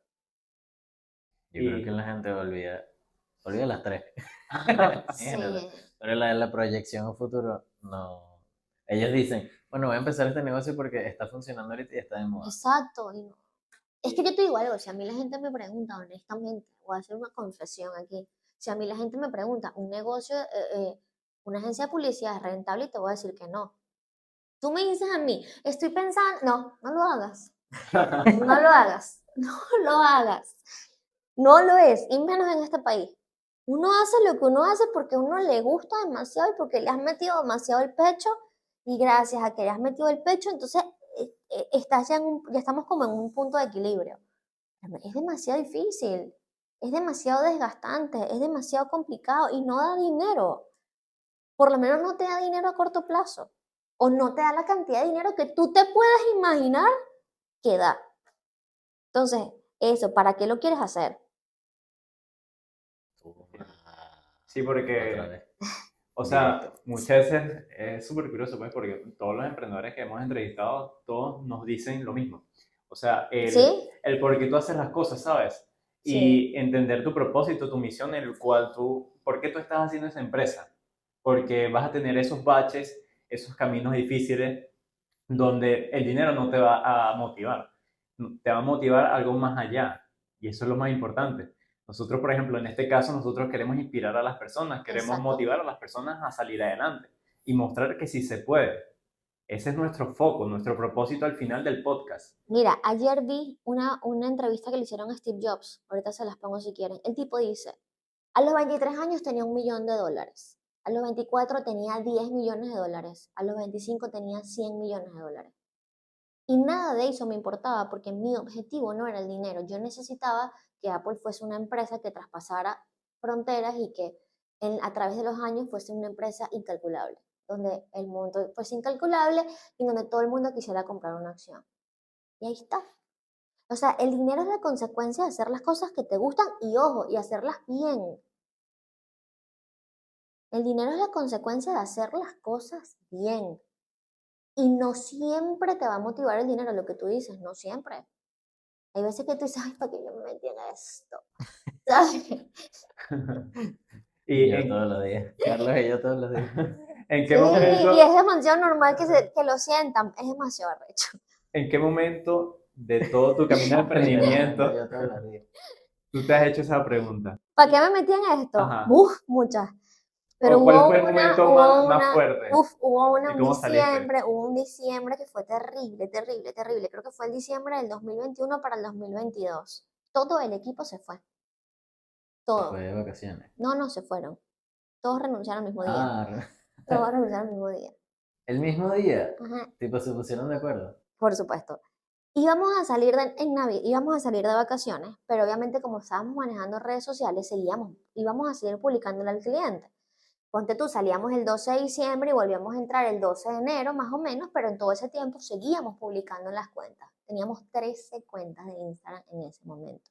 Yo creo que Y la gente olvida las tres. Imagínate. Sí, Pero la proyección a futuro, no. Ellos dicen, bueno, voy a empezar este negocio porque está funcionando ahorita y está de moda. exacto. Es que yo te digo algo, si a mí la gente me pregunta honestamente, voy a hacer una confesión aquí, si a mí la gente me pregunta, un negocio, una agencia de publicidad es rentable, y te voy a decir que no. Tú me dices a mí, estoy pensando, no, no lo hagas, no lo hagas, no lo hagas, no lo es, y menos en este país. Uno hace lo que uno hace porque a uno le gusta demasiado y porque le has metido demasiado el pecho, y gracias a que le has metido el pecho, entonces estás ya estamos como en un punto de equilibrio. Es demasiado difícil, es demasiado desgastante, es demasiado complicado y no da dinero. Por lo menos no te da dinero a corto plazo. O no te da la cantidad de dinero que tú te puedas imaginar que da. Entonces, eso, ¿para qué lo quieres hacer? Sí, Otra porque, vez. o sea, Directo. muchas veces es súper curioso, pues, porque todos los emprendedores que hemos entrevistado, todos nos dicen lo mismo. O sea, ¿Sí? el por qué tú haces las cosas, ¿sabes? Sí, Y entender tu propósito, tu misión, en el cual ¿por qué tú estás haciendo esa empresa? Porque vas a tener esos baches, esos caminos difíciles, donde el dinero no te va a motivar, te va a motivar algo más allá. Y eso es lo más importante. Nosotros, por ejemplo, en este caso, nosotros queremos inspirar a las personas, queremos exacto. motivar a las personas a salir adelante y mostrar que sí se puede. Ese es nuestro foco, nuestro propósito al final del podcast. Mira, ayer vi una entrevista que le hicieron a Steve Jobs. Ahorita se las pongo si quieren. El tipo dice, a los 23 años tenía $1.000.000. A los 24 tenía $10.000.000. A los 25 tenía $100.000.000. Y nada de eso me importaba porque mi objetivo no era el dinero. Yo necesitaba que Apple fuese una empresa que traspasara fronteras y que a través de los años fuese una empresa incalculable, donde el monto fuese incalculable y donde todo el mundo quisiera comprar una acción. Y ahí está. O sea, el dinero es la consecuencia de hacer las cosas que te gustan y ojo, y hacerlas bien. El dinero es la consecuencia de hacer las cosas bien. Y no siempre te va a motivar el dinero, lo que tú dices, no siempre. Hay veces que tú dices, ay, ¿para qué yo me metí en esto? ¿Sabes? ¿Y Yo todos los días. Carlos y yo todos los días. en Sí, qué y momento, es demasiado normal que lo sientan, es demasiado arrecho. en qué momento de todo tu camino de Literalmente emprendimiento yo todos los días. tú te has hecho esa pregunta? ¿Para qué me metí en esto? Ajá. Uf, muchas. Pero ¿O cuál fue hubo el una, momento hubo más una, fuerte? uf, hubo una ¿Y cómo saliste? hubo un diciembre que fue terrible, terrible, terrible. Creo que fue el diciembre del 2021 para el 2022. Todo el equipo se fue, Se fue todo. de vacaciones. No, no se fueron. Todos renunciaron el mismo día. Ah, Todos renunciaron el mismo día. el mismo día. Ajá, Tipo, se pusieron de acuerdo. por supuesto. Íbamos a salir en Navidad, íbamos a salir de vacaciones, pero obviamente como estábamos manejando redes sociales, íbamos a seguir publicándole al cliente. Ponte tú, salíamos el 12 de diciembre y volvíamos a entrar el 12 de enero, más o menos, pero en todo ese tiempo seguíamos publicando en las cuentas. Teníamos 13 cuentas de Instagram en ese momento.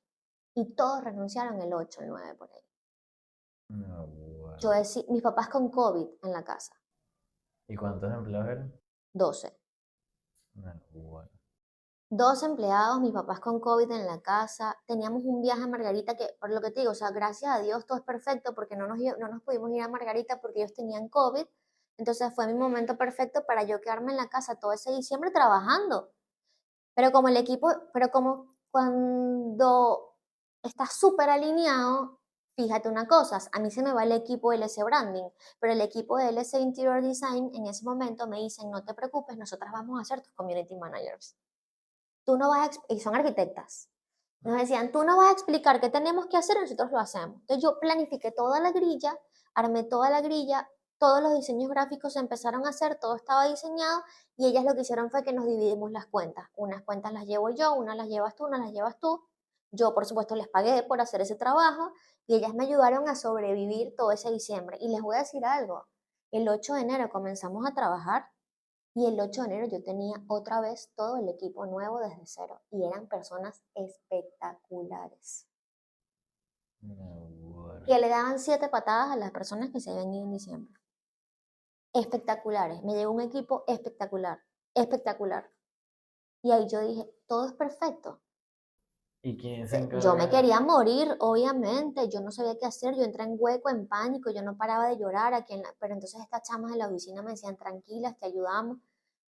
Y todos renunciaron el 8, el 9 por ahí. No, bueno. Yo decía, mis papás con COVID en la casa, ¿Y cuántos empleados eran? 12. No, bueno. 12 empleados, mis papás con COVID en la casa. Teníamos un viaje a Margarita que, por lo que te digo, o sea, gracias a Dios todo es perfecto porque no nos pudimos ir a Margarita porque ellos tenían COVID. Entonces fue mi momento perfecto para yo quedarme en la casa todo ese diciembre trabajando. Pero como cuando estás súper alineado, fíjate una cosa, a mí se me va el equipo de LC Branding, pero el equipo de LC Interior Design en ese momento me dicen, no te preocupes, nosotras vamos a ser tus community managers. Tú no vas y son arquitectas. Nos decían, tú no vas a explicar qué tenemos que hacer, nosotros lo hacemos. Entonces yo planifiqué toda la grilla, armé toda la grilla, todos los diseños gráficos se empezaron a hacer, todo estaba diseñado y ellas lo que hicieron fue que nos dividimos las cuentas. Unas cuentas las llevo yo, unas las llevas tú, unas las llevas tú. Yo, por supuesto, les pagué por hacer ese trabajo y ellas me ayudaron a sobrevivir todo ese diciembre. Y les voy a decir algo, el 8 de enero comenzamos a trabajar y el 8 de enero yo tenía otra vez todo el equipo nuevo desde cero y eran personas espectaculares. No, bueno. Que le daban 7 patadas a las personas que se habían ido en diciembre. Espectaculares. Me llegó un equipo espectacular, espectacular. Y ahí yo dije, todo es perfecto. ¿Y quién se Yo me encarga? quería morir, obviamente. Yo no sabía qué hacer. Yo entré en hueco, en pánico. Yo no paraba de llorar. Pero entonces estas chamas de la oficina me decían, tranquilas, te ayudamos.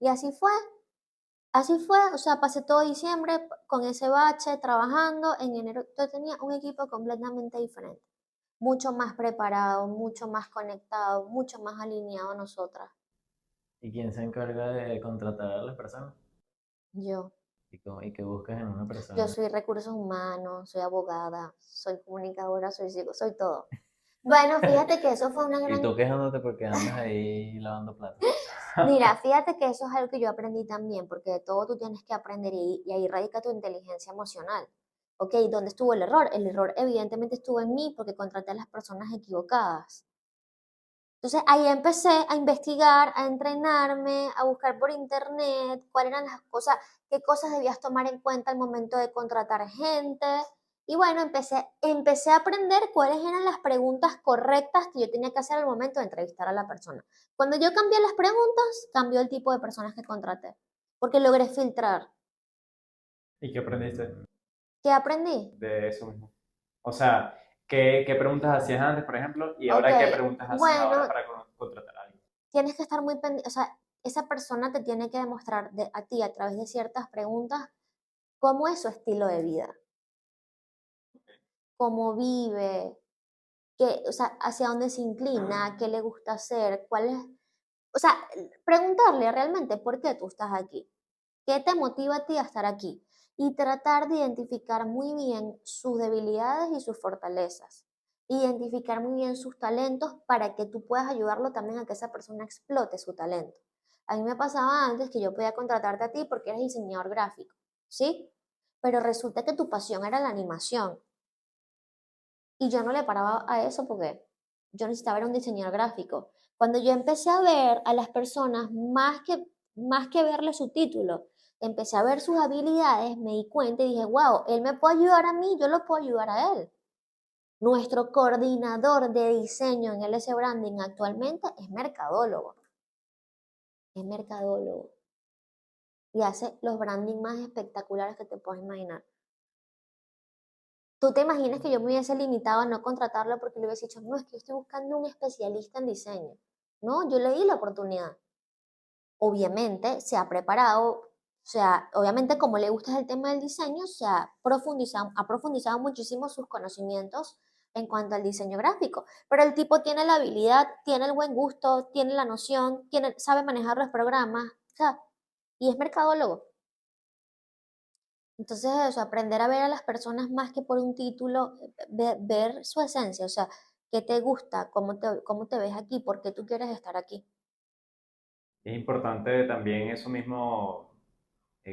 Y así fue. Así fue, o sea, pasé todo diciembre con ese bache, trabajando. En enero yo tenía un equipo completamente diferente, mucho más preparado, mucho más conectado, mucho más alineado a nosotras. ¿Y quién se encarga de contratar a las personas? Yo, ¿Y qué buscas en una yo persona? soy recursos humanos, soy abogada, soy comunicadora, soy todo. Bueno, fíjate que eso fue una Y gran... tú quejándote porque andas ahí lavando platos. Mira, fíjate que eso es algo que yo aprendí también, porque de todo tú tienes que aprender y ahí radica tu inteligencia emocional. Ok, ¿dónde estuvo el error? El error evidentemente estuvo en mí porque contraté a las personas equivocadas. Entonces ahí empecé a investigar, a entrenarme, a buscar por internet cuáles eran las cosas, qué cosas debías tomar en cuenta al momento de contratar gente. Y bueno, empecé a aprender cuáles eran las preguntas correctas que yo tenía que hacer al momento de entrevistar a la persona. Cuando yo cambié las preguntas, cambió el tipo de personas que contraté, porque logré filtrar. ¿Y qué aprendiste ¿Qué aprendí? de eso mismo? O sea, ¿qué preguntas hacías antes, por ejemplo, y Ok, ahora qué preguntas haces ahora bueno, para contratar a alguien? tienes que estar muy pendiente, o sea, esa persona te tiene que demostrar a ti a través de ciertas preguntas cómo es su estilo de vida, cómo vive, o sea, hacia dónde se inclina, qué le gusta hacer, cuál es, o sea, preguntarle realmente por qué tú estás aquí, qué te motiva a ti a estar aquí y tratar de identificar muy bien sus debilidades y sus fortalezas. Identificar muy bien sus talentos para que tú puedas ayudarlo también a que esa persona explote su talento. A mí me pasaba antes que yo podía contratarte a ti porque eres diseñador gráfico, ¿sí? Pero resulta que tu pasión era la animación. Y yo no le paraba a eso porque yo necesitaba ver un diseñador gráfico. Cuando yo empecé a ver a las personas más que verle su título, empecé a ver sus habilidades, me di cuenta y dije, wow, él me puede ayudar a mí, yo lo puedo ayudar a él. Nuestro coordinador de diseño en LS Branding actualmente es mercadólogo y hace los branding más espectaculares que te puedas imaginar. ¿Tú te imaginas que yo me hubiese limitado a no contratarlo porque le hubiese dicho, no, es que yo estoy buscando un especialista en diseño? No, yo le di la oportunidad. Obviamente se ha preparado, o sea, obviamente como le gusta el tema del diseño, ha profundizado muchísimo sus conocimientos en cuanto al diseño gráfico. Pero el tipo tiene la habilidad, tiene el buen gusto, tiene la noción, sabe manejar los programas, o sea, y es mercadólogo. Entonces, eso, aprender a ver a las personas más que por un título, ver su esencia, o sea, qué te gusta, cómo te ves aquí, por qué tú quieres estar aquí. Es importante también eso mismo,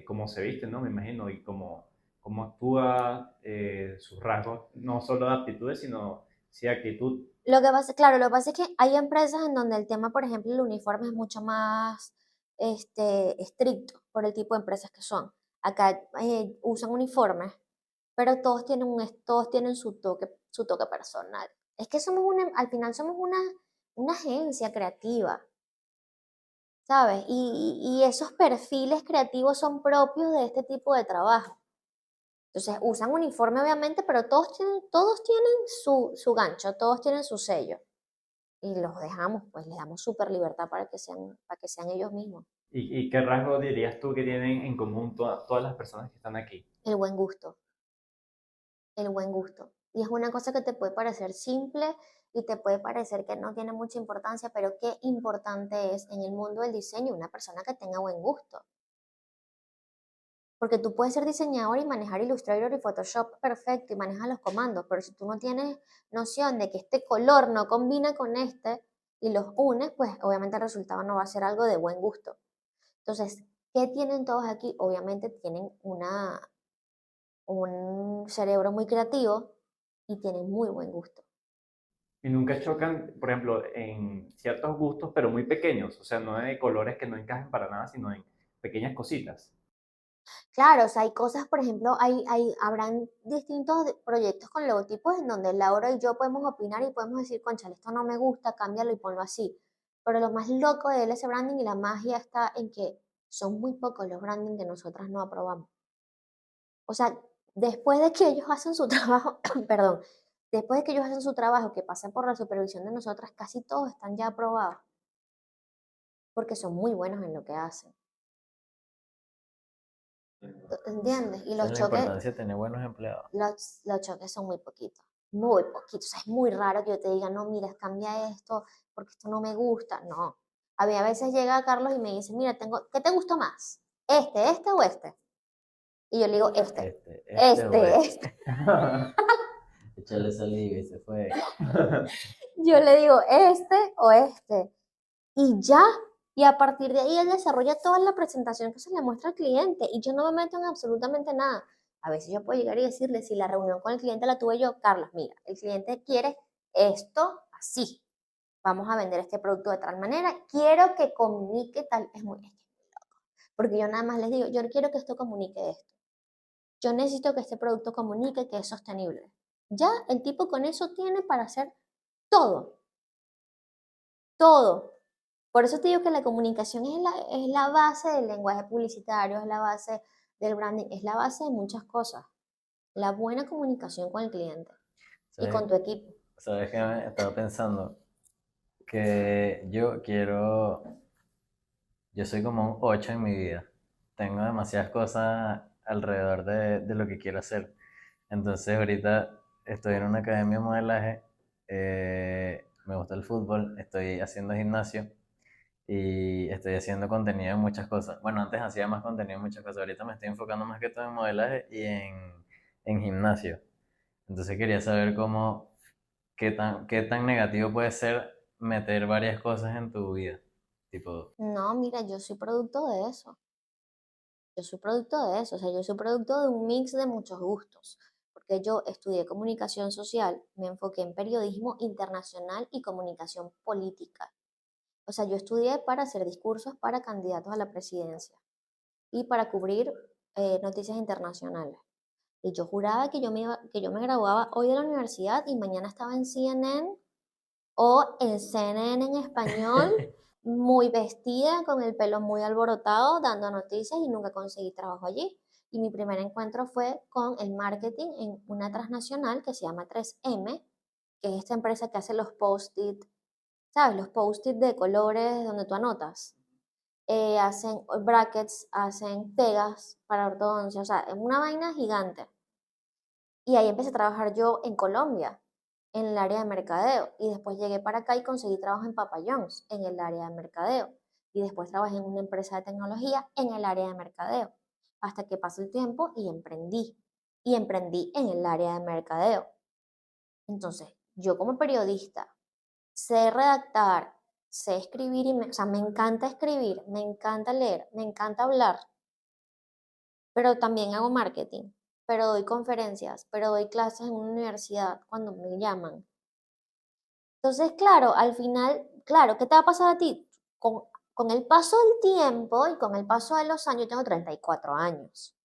cómo se viste, ¿no? Me imagino, y cómo actúa, sus rasgos, no solo de aptitudes, sino sí actitud. Claro, lo que pasa es que hay empresas en donde el tema, por ejemplo, el uniforme es mucho más estricto por el tipo de empresas que son. Acá usan uniformes, pero todos tienen su toque personal. Es que al final somos una agencia creativa. ¿Sabes? Y esos perfiles creativos son propios de este tipo de trabajo. Entonces usan uniforme obviamente, pero todos tienen su gancho, todos tienen su sello. Y los dejamos, pues les damos súper libertad para que sean ellos mismos. ¿Y qué rasgos dirías tú que tienen en común todas las personas que están aquí? El buen gusto, el buen gusto. Y es una cosa que te puede parecer simple y te puede parecer que no tiene mucha importancia, pero qué importante es en el mundo del diseño una persona que tenga buen gusto. Porque tú puedes ser diseñador y manejar Illustrator y Photoshop perfecto y manejas los comandos, pero si tú no tienes noción de que este color no combina con este y los unes, pues obviamente el resultado no va a ser algo de buen gusto. Entonces, ¿qué tienen todos aquí? Obviamente tienen un cerebro muy creativo y tienen muy buen gusto. Y nunca chocan, por ejemplo, en ciertos gustos, pero muy pequeños, o sea, no de colores que no encajen para nada, sino en pequeñas cositas. Claro, o sea, hay cosas, por ejemplo, habrán distintos proyectos con logotipos en donde Laura y yo podemos opinar y podemos decir, conchale, esto no me gusta, cámbialo y ponlo así. Pero lo más loco de LS Branding y la magia está en que son muy pocos los branding que nosotras no aprobamos. O sea, después de que ellos hacen su trabajo, perdón, después de que ellos hacen su trabajo, que pasan por la supervisión de nosotras, casi todos están ya aprobados, porque son muy buenos en lo que hacen. ¿Entiendes? Y Esa los es la choques, importancia de tener buenos empleados. los choques son muy poquitos, muy poquitos. O sea, es muy raro que yo te diga, no, mira, cambia esto porque esto no me gusta. No. A mí a veces llega Carlos y me dice, mira, ¿qué te gustó más? ¿Este o este? Y yo le digo, este, Este o este. este. Échale saliva y se fue. Yo le digo, este o este. Y ya. Y a partir de ahí él desarrolla toda la presentación que se le muestra al cliente. Y yo no me meto en absolutamente nada. A veces yo puedo llegar y decirle, si la reunión con el cliente la tuve yo, Carlos, mira, el cliente quiere esto así. Vamos a vender este producto de tal manera. Quiero que comunique tal. Es que porque yo nada más les digo, yo quiero que esto comunique esto. Yo necesito que este producto comunique que es sostenible. Ya el tipo con eso tiene para hacer todo, todo. Por eso te digo que la comunicación es la base del lenguaje publicitario, es la base del branding, es la base de muchas cosas. La buena comunicación con el cliente y ¿Sabes? con tu equipo. ¿Sabes qué? Me estaba pensando que yo soy como un 8 en mi vida. Tengo demasiadas cosas alrededor de lo que quiero hacer. Entonces ahorita estoy en una academia de modelaje, me gusta el fútbol, estoy haciendo gimnasio y estoy haciendo contenido en muchas cosas. Bueno, antes hacía más contenido en muchas cosas, ahorita me estoy enfocando más que todo en modelaje y en gimnasio. Entonces quería saber qué tan negativo puede ser meter varias cosas en tu vida. Tipo, No, mira, yo soy producto de eso. Yo soy producto de eso. O sea, yo soy producto de un mix de muchos gustos. Porque yo estudié comunicación social, me enfoqué en periodismo internacional y comunicación política. O sea, yo estudié para hacer discursos para candidatos a la presidencia y para cubrir noticias internacionales. Y yo juraba que yo me graduaba hoy de la universidad y mañana estaba en CNN o en CNN en español, muy vestida, con el pelo muy alborotado, dando noticias y nunca conseguí trabajo allí. Y mi primer encuentro fue con el marketing en una transnacional que se llama 3M, que es esta empresa que hace los post-it, ¿sabes? Los post-it de colores donde tú anotas. Hacen brackets, hacen pegas para ortodoncia, o sea, es una vaina gigante. Y ahí empecé a trabajar yo en Colombia, en el área de mercadeo. Y después llegué para acá y conseguí trabajo en Papa John's, en el área de mercadeo. Y después trabajé en una empresa de tecnología en el área de mercadeo. Hasta que pasó el tiempo y emprendí. Y emprendí en el área de mercadeo. Entonces, yo como periodista sé redactar, sé escribir, o sea, me encanta escribir, me encanta leer, me encanta hablar, pero también hago marketing, pero doy conferencias, pero doy clases en una universidad cuando me llaman. Entonces, claro, al final, claro, ¿qué te va a pasar a ti? Con el paso del tiempo y con el paso de los años, yo tengo 34 años.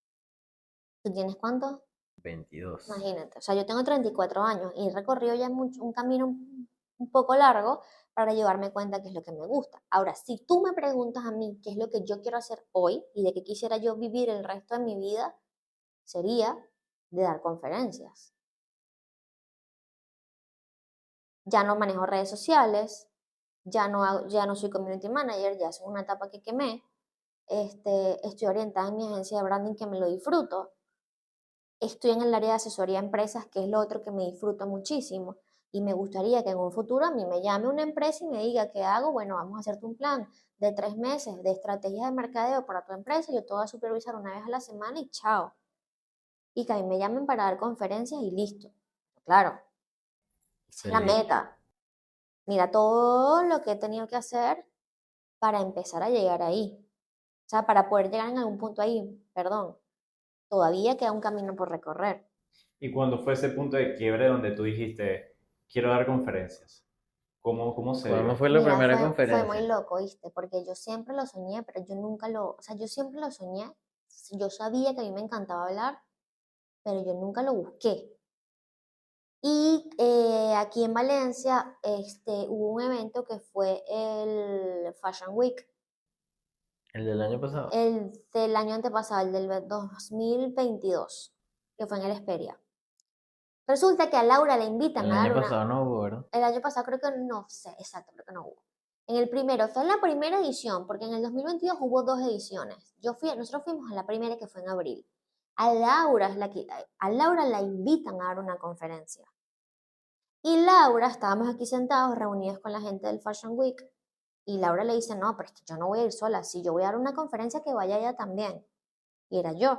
¿Tú tienes cuánto? 22. Imagínate, o sea, yo tengo 34 años y he recorrido ya un camino un poco largo para llevarme cuenta qué es lo que me gusta. Ahora, si tú me preguntas a mí qué es lo que yo quiero hacer hoy y de qué quisiera yo vivir el resto de mi vida, sería de dar conferencias. Ya no manejo redes sociales, ya no soy community manager, ya es una etapa que quemé. Estoy orientada en mi agencia de branding que me lo disfruto. Estoy en el área de asesoría a empresas, que es lo otro que me disfruto muchísimo. Y me gustaría que en un futuro a mí me llame una empresa y me diga, ¿qué hago? Bueno, vamos a hacerte un plan de 3 meses de estrategia de mercadeo para tu empresa. Yo te voy a supervisar una vez a la semana y chao. Y que a mí me llamen para dar conferencias y listo. Claro, esa es la Sería, meta. Mira todo lo que he tenido que hacer para empezar a llegar ahí. O sea, para poder llegar en algún punto ahí, perdón, todavía queda un camino por recorrer. ¿Y cuando fue ese punto de quiebre donde tú dijiste, quiero dar conferencias? ¿Cómo se ¿cuándo dio? fue la Mira, primera fue muy conferencia? loco, ¿viste? Porque yo siempre lo soñé, pero yo nunca o sea, yo siempre lo soñé. Yo sabía que a mí me encantaba hablar, pero yo nunca lo busqué. Y aquí en Valencia hubo un evento que fue el Fashion Week, ¿El del año pasado? el del año antepasado, el del 2022, que fue en el Esperia. Resulta que a Laura le invitan El a dar año una. pasado no hubo, ¿verdad? El año pasado creo que no sé, exacto, creo que no hubo. En el primero, fue en la primera edición, porque en el 2022 hubo 2 ediciones. Nosotros fuimos a la primera que fue en abril. A Laura la invitan a dar una conferencia. Y Laura, estábamos aquí sentados, reunidos con la gente del Fashion Week, y Laura le dice, no, pero es que yo no voy a ir sola, si yo voy a dar una conferencia, que vaya ella también. Y era yo.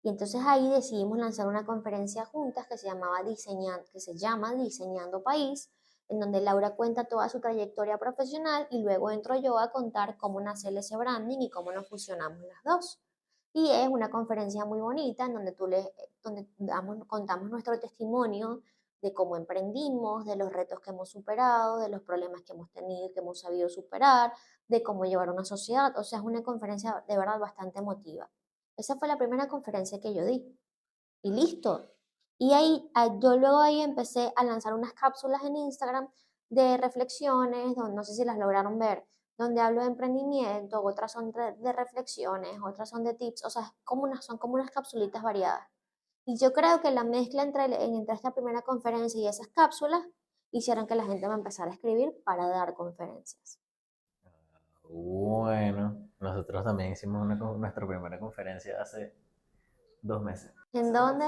Y entonces ahí decidimos lanzar una conferencia juntas que se llama Diseñando País, en donde Laura cuenta toda su trayectoria profesional y luego entro yo a contar cómo nace ese branding y cómo nos fusionamos las dos. Y es una conferencia muy bonita en donde contamos nuestro testimonio de cómo emprendimos, de los retos que hemos superado, de los problemas que hemos tenido y que hemos sabido superar, de cómo llevar una sociedad. O sea, es una conferencia de verdad bastante emotiva. Esa fue la primera conferencia que yo di. Y listo. Y yo luego ahí empecé a lanzar unas cápsulas en Instagram de reflexiones, donde, no sé si las lograron ver, donde hablo de emprendimiento, otras son de reflexiones, otras son de tips, o sea, son como unas capsulitas variadas. Y yo creo que la mezcla entre esta primera conferencia y esas cápsulas hicieron que la gente me empezara a escribir para dar conferencias. Bueno, nosotros también hicimos nuestra primera conferencia hace 2 meses ¿En dónde?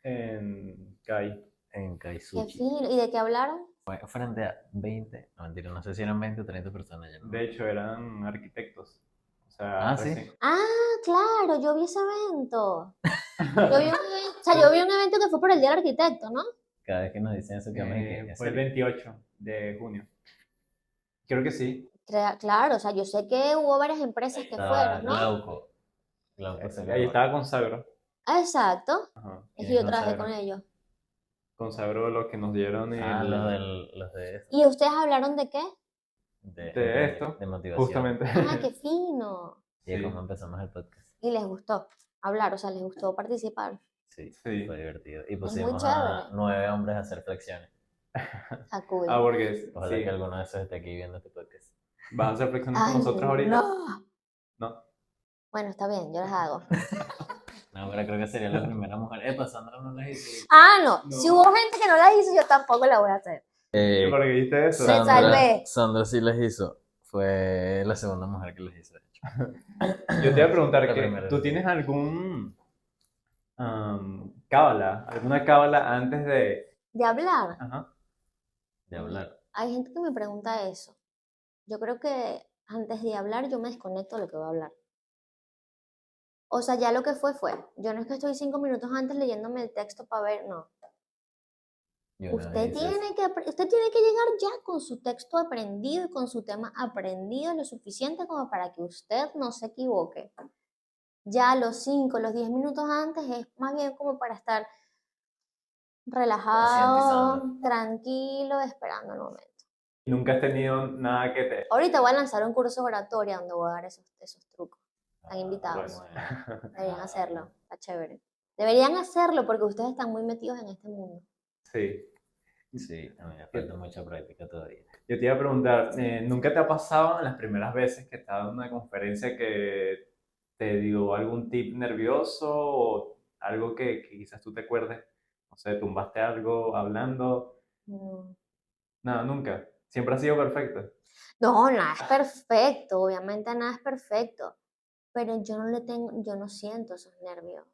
En CAI. en Qué Kaisuchi. fino. ¿Y de qué hablaron? Fue frente a 20, no mentira, no sé si eran 20 o 30 personas ya. ¿No? De hecho, eran arquitectos. O sea, Ah, ¿sí? Ah, claro, yo vi ese evento. Yo vi un evento que fue por el Día del Arquitecto, ¿no? Cada vez que nos dicen eso, quedamos en que, ¿en fue el serio? 28 de junio. Creo que sí. Claro, o sea, yo sé que hubo varias empresas que Estaba fueron, ¿no? Glauco se Ahí grabó. estaba con Sabro. Ah, exacto. Ajá. Es ¿Quién que es yo con trabajé Sabro? con ellos. Con Sabro lo que nos dieron Los de eso. ¿Y ustedes hablaron de qué? de esto, De motivación. justamente. Ah, qué fino. Y de Sí. cómo empezamos el podcast. Y les gustó hablar, o sea, les gustó participar. Sí, Sí. fue divertido. Y muy pusimos chévere. a 9 hombres a hacer flexiones. Está cool. Ah, porque Ojalá sí. que alguno de esos esté aquí viendo este podcast. ¿Vas a hacer flexiones con Ay, nosotros ahorita? no. No. Bueno, está bien, yo las hago. No, pero creo que sería la primera mujer. Sandra no las hizo. Ah, no. No. Si hubo gente que no la hizo, yo tampoco la voy a hacer. ¿Y por qué dijiste eso? Me salvé. Sandra sí las hizo. Fue la segunda mujer que las hizo, de hecho. Yo te iba a preguntar La que primera tú sí. tienes alguna cábala antes de... De hablar. Ajá. De hablar. Hay gente que me pregunta eso. Yo creo que antes de hablar yo me desconecto de lo que voy a hablar. O sea, ya lo que fue. Yo no es que estoy 5 minutos antes leyéndome el texto para ver, no. Yo una Usted vez hice eso. tiene que llegar ya con su texto aprendido y con su tema aprendido lo suficiente como para que usted no se equivoque. Ya los 5, los 10 minutos antes es más bien como para estar relajado, Concientizando. tranquilo, esperando el momento. Nunca has tenido nada que te... Ahorita voy a lanzar un curso de oratoria donde voy a dar esos trucos. Están Ah, invitados. bueno. Deberían hacerlo. Está chévere. Deberían hacerlo porque ustedes están muy metidos en este mundo. Sí. Sí, a mí me falta mucha práctica todavía. Yo te iba a preguntar, ¿nunca te ha pasado en las primeras veces que estabas en una conferencia que te dio algún tip nervioso o algo que quizás tú te acuerdes? No sé, tumbaste algo hablando. No. Nada, nunca. Siempre ha sido perfecto. No, nada es perfecto, obviamente nada es perfecto, pero yo no siento esos nervios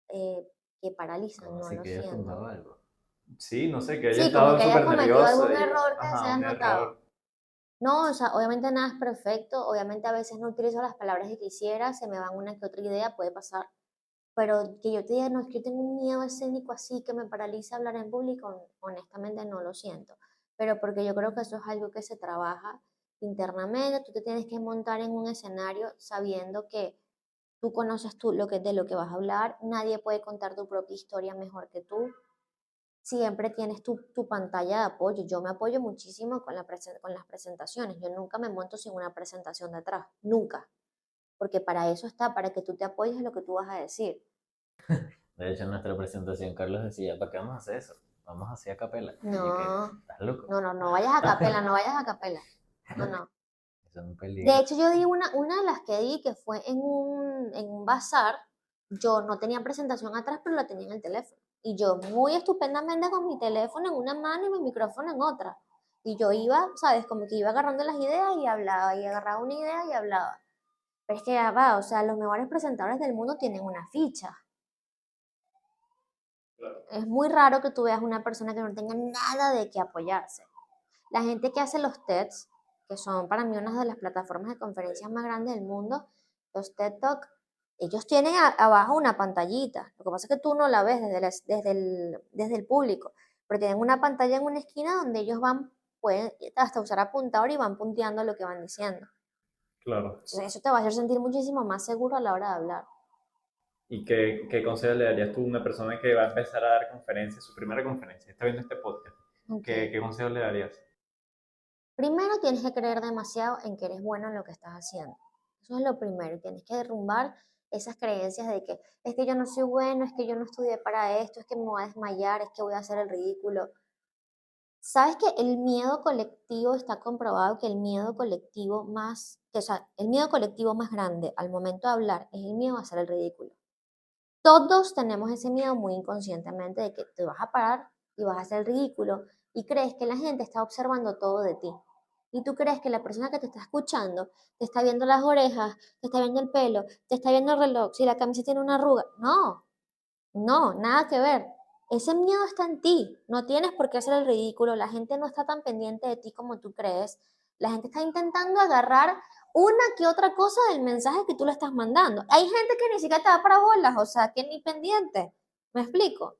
que paralizan, Como no si lo que ella siento. fumaba algo. Sí, no sé, que haya Sí, como estado que haya súper cometido nervioso. algún y- error que ajá, se haya un notado. error. No, o sea, obviamente nada es perfecto, obviamente a veces no utilizo las palabras que quisiera, se me van una que otra idea, puede pasar, pero que yo te diga, no, es que yo tengo un miedo escénico así que me paraliza hablar en público, honestamente no lo siento, pero porque yo creo que eso es algo que se trabaja internamente, tú te tienes que montar en un escenario sabiendo que tú conoces de lo que vas a hablar, nadie puede contar tu propia historia mejor que tú, siempre tienes tu pantalla de apoyo. Yo me apoyo muchísimo con las presentaciones. Yo nunca me monto sin una presentación detrás. Nunca. Porque para eso está, para que tú te apoyes en lo que tú vas a decir. De hecho, en nuestra presentación, Carlos decía, ¿para qué vamos a hacer eso? Vamos así a capela. Y No. que, ¿estás loco? No vayas a capela, no vayas a capela. No. Eso es un peligro. De hecho, yo di una de las que di, que fue en un bazar. Yo no tenía presentación atrás, pero la tenía en el teléfono. Y yo muy estupendamente con mi teléfono en una mano y mi micrófono en otra. Y yo iba, ¿sabes? Como que iba agarrando las ideas y hablaba, y agarraba una idea y hablaba. Pero es que ya va, o sea, los mejores presentadores del mundo tienen una ficha. Es muy raro que tú veas una persona que no tenga nada de qué apoyarse. La gente que hace los TEDs, que son para mí una de las plataformas de conferencias más grandes del mundo, los TED Talk, ellos tienen abajo una pantallita. Lo que pasa es que tú no la ves desde el público, pero tienen una pantalla en una esquina donde ellos pueden hasta usar apuntador y van punteando lo que van diciendo. Claro. Entonces eso te va a hacer sentir muchísimo más seguro a la hora de hablar. ¿Y qué consejo le darías tú a una persona que va a empezar a dar conferencias, su primera conferencia, está viendo este podcast? Okay. ¿Qué consejo le darías? Primero tienes que creer demasiado en que eres bueno en lo que estás haciendo. Eso es lo primero. Tienes que derrumbar esas creencias de que es que yo no soy bueno, es que yo no estudié para esto, es que me voy a desmayar, es que voy a hacer el ridículo. ¿Sabes que el miedo colectivo está comprobado que el miedo colectivo el miedo colectivo más grande al momento de hablar es el miedo a hacer el ridículo? Todos tenemos ese miedo muy inconscientemente de que te vas a parar y vas a hacer el ridículo y crees que la gente está observando todo de ti. Y tú crees que la persona que te está escuchando te está viendo las orejas, te está viendo el pelo, te está viendo el reloj, si la camisa tiene una arruga. No, no, nada que ver. Ese miedo está en ti. No tienes por qué hacer el ridículo. La gente no está tan pendiente de ti como tú crees. La gente está intentando agarrar una que otra cosa del mensaje que tú le estás mandando. Hay gente que ni siquiera te da para bolas, o sea, que ni pendiente. ¿Me explico?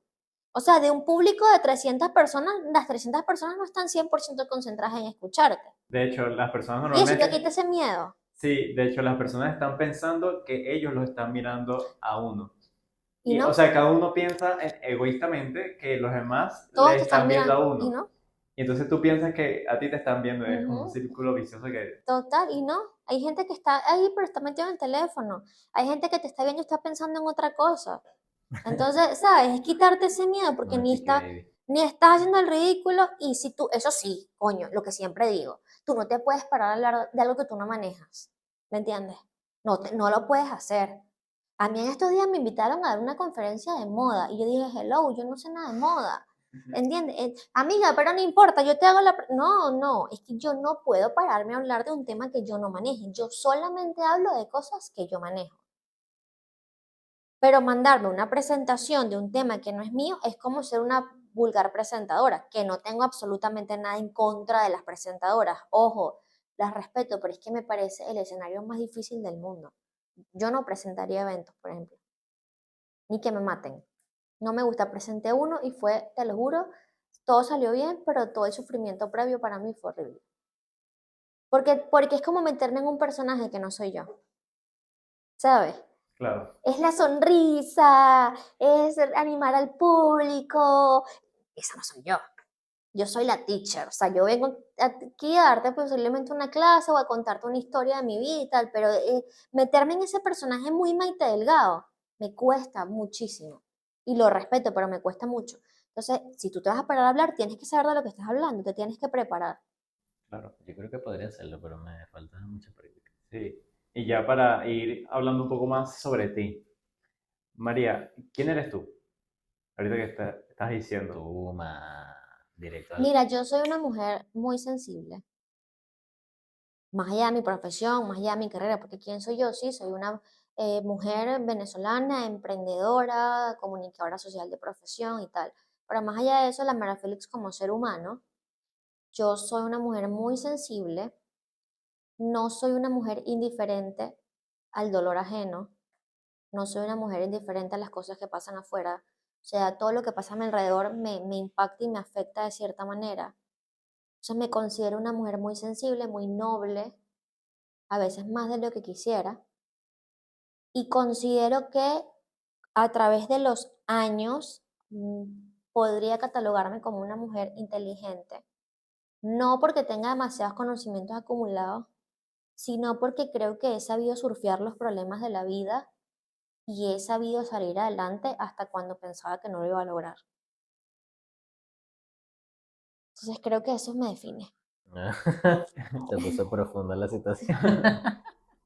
O sea, de un público de 300 personas, las 300 personas no están 100% concentradas en escucharte. De hecho, las personas Y eso te normalmente... quita ese miedo. Sí, de hecho, las personas están pensando que ellos lo están mirando a uno. ¿Y O no? sea, cada uno piensa egoístamente que los demás Todos le te están están viendo a mirando. ¿Y uno. no? Y entonces tú piensas que a ti te están viendo, es como un Ujú. círculo vicioso que... Total, y no. Hay gente que está ahí, pero está metido en el teléfono. Hay gente que te está viendo y está pensando en otra cosa. Entonces, ¿sabes? Es quitarte ese miedo porque Una chiqui baby. ni estás haciendo el ridículo y si tú, eso sí, coño, lo que siempre digo, tú no te puedes parar a hablar de algo que tú no manejas. ¿Me entiendes? No lo puedes hacer. A mí en estos días me invitaron a dar una conferencia de moda y yo dije, hello, yo no sé nada de moda. ¿Entiendes? Amiga, pero no importa, yo te hago No, es que yo no puedo pararme a hablar de un tema que yo no maneje. Yo solamente hablo de cosas que yo manejo. Pero mandarme una presentación de un tema que no es mío es como ser una vulgar presentadora, que no tengo absolutamente nada en contra de las presentadoras. Ojo, las respeto, pero es que me parece el escenario más difícil del mundo. Yo no presentaría eventos, por ejemplo, ni que me maten. No me gusta, presenté uno y fue, te lo juro, todo salió bien, pero todo el sufrimiento previo para mí fue horrible. Porque es como meterme en un personaje que no soy yo, ¿sabes? Claro. Es la sonrisa, es animar al público. Esa no soy yo. Yo soy la teacher. O sea, yo vengo aquí a darte posiblemente una clase o a contarte una historia de mi vida y tal, pero meterme en ese personaje muy Maite Delgado me cuesta muchísimo. Y lo respeto, pero me cuesta mucho. Entonces, si tú te vas a parar a hablar, tienes que saber de lo que estás hablando, te tienes que preparar. Claro. Yo creo que podría hacerlo, pero me falta mucha práctica. Sí. Y ya para ir hablando un poco más sobre ti. María, ¿quién eres tú? Ahorita que estás diciendo. Toma, directo al... Mira, yo soy una mujer muy sensible. Más allá de mi profesión, más allá de mi carrera, porque ¿quién soy yo? Sí, soy una mujer venezolana, emprendedora, comunicadora social de profesión y tal. Pero más allá de eso, la Mara Félix como ser humano, yo soy una mujer muy sensible, no soy una mujer indiferente al dolor ajeno, no soy una mujer indiferente a las cosas que pasan afuera. O sea, todo lo que pasa a mi alrededor me impacta y me afecta de cierta manera. O sea, me considero una mujer muy sensible, muy noble, a veces más de lo que quisiera. Y considero que a través de los años podría catalogarme como una mujer inteligente. No porque tenga demasiados conocimientos acumulados, sino porque creo que he sabido surfear los problemas de la vida y he sabido salir adelante hasta cuando pensaba que no lo iba a lograr. Entonces creo que eso me define. Se puso profunda la situación.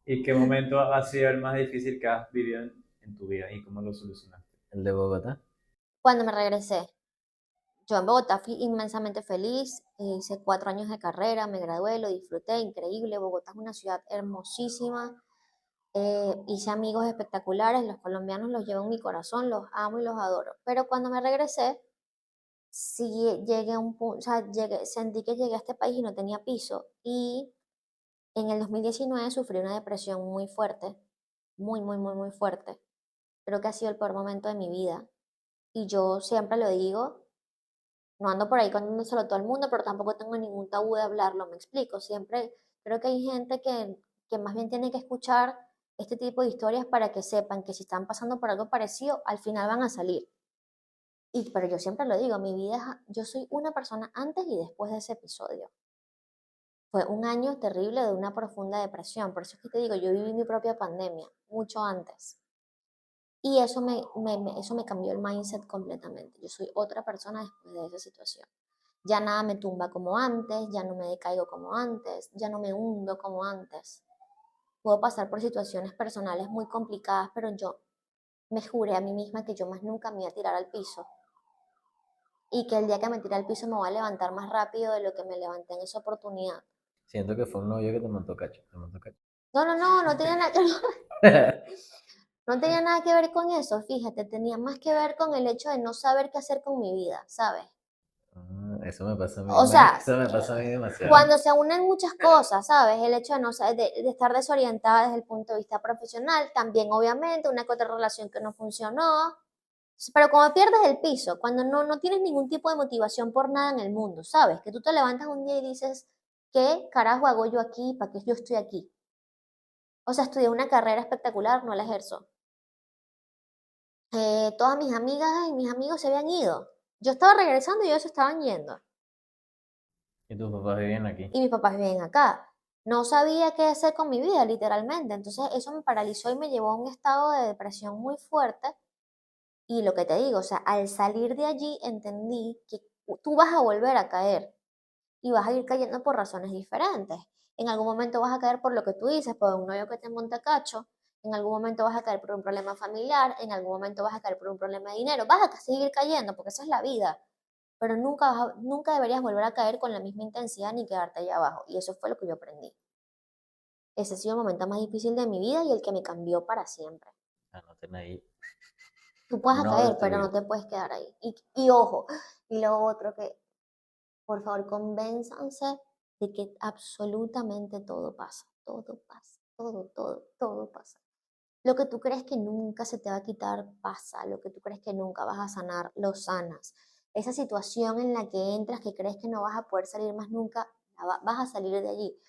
¿Y qué momento ha sido el más difícil que has vivido en tu vida y cómo lo solucionaste? El de Bogotá. Cuando me regresé, yo en Bogotá fui inmensamente feliz, hice 4 años de carrera, me gradué, lo disfruté, increíble. Bogotá es una ciudad hermosísima. Hice amigos espectaculares, los colombianos los llevo en mi corazón, los amo y los adoro. Pero cuando me regresé, sí llegué a un punto, o sea, sentí que llegué a este país y no tenía piso. Y en el 2019 sufrí una depresión muy fuerte, muy, muy, muy, muy fuerte. Creo que ha sido el peor momento de mi vida. Y yo siempre lo digo, no ando por ahí contándoselo a todo el mundo, pero tampoco tengo ningún tabú de hablarlo, me explico. Siempre creo que hay gente que más bien tiene que escuchar este tipo de historias para que sepan que si están pasando por algo parecido, al final van a salir. Pero yo siempre lo digo, mi vida, yo soy una persona antes y después de ese episodio. Fue un año terrible de una profunda depresión, por eso es que te digo, yo viví mi propia pandemia mucho antes. Y eso me cambió el mindset completamente. Yo soy otra persona después de esa situación. Ya nada me tumba como antes, ya no me decaigo como antes, ya no me hundo como antes. Puedo pasar por situaciones personales muy complicadas, pero yo me juré a mí misma que yo más nunca me iba a tirar al piso. Y que el día que me tire al piso me voy a levantar más rápido de lo que me levanté en esa oportunidad. Siento que fue un novio que te montó cacho. No, no, no, no tenía nada que, no tenía nada que ver con eso, fíjate, tenía más que ver con el hecho de no saber qué hacer con mi vida, ¿sabes? Eso me pasa a mí, O sea, eso me pasa a mí demasiado. cuando se unen muchas cosas, ¿sabes? El hecho de, no, de estar desorientada desde el punto de vista profesional, también obviamente una que otra relación que no funcionó, pero cuando pierdes el piso, cuando no tienes ningún tipo de motivación por nada en el mundo, ¿sabes? Que tú te levantas un día y dices, ¿qué carajo hago yo aquí? ¿Para qué yo estoy aquí? O sea, estudié una carrera espectacular, no la ejerzo. Todas mis amigas y mis amigos se habían ido. Yo estaba regresando y ellos se estaban yendo. ¿Y tus papás viven aquí? Y mis papás viven acá. No sabía qué hacer con mi vida, literalmente. Entonces eso me paralizó y me llevó a un estado de depresión muy fuerte. Y lo que te digo, o sea, al salir de allí entendí que tú vas a volver a caer y vas a ir cayendo por razones diferentes. En algún momento vas a caer por lo que tú dices, por un novio que te monta cacho, en algún momento vas a caer por un problema familiar, en algún momento vas a caer por un problema de dinero, vas a seguir cayendo porque esa es la vida, pero nunca deberías volver a caer con la misma intensidad ni quedarte allá abajo. Y eso fue lo que yo aprendí. Ese ha sido el momento más difícil de mi vida y el que me cambió para siempre. Anoten ahí. Tú puedes No caer, pero destruir. no te puedes quedar ahí. Y ojo, y lo otro que, por favor, convénzanse de que absolutamente todo pasa, todo pasa. Lo que tú crees que nunca se te va a quitar, pasa. Lo que tú crees que nunca vas a sanar, lo sanas. Esa situación en la que entras, que crees que no vas a poder salir más nunca, vas a salir de allí.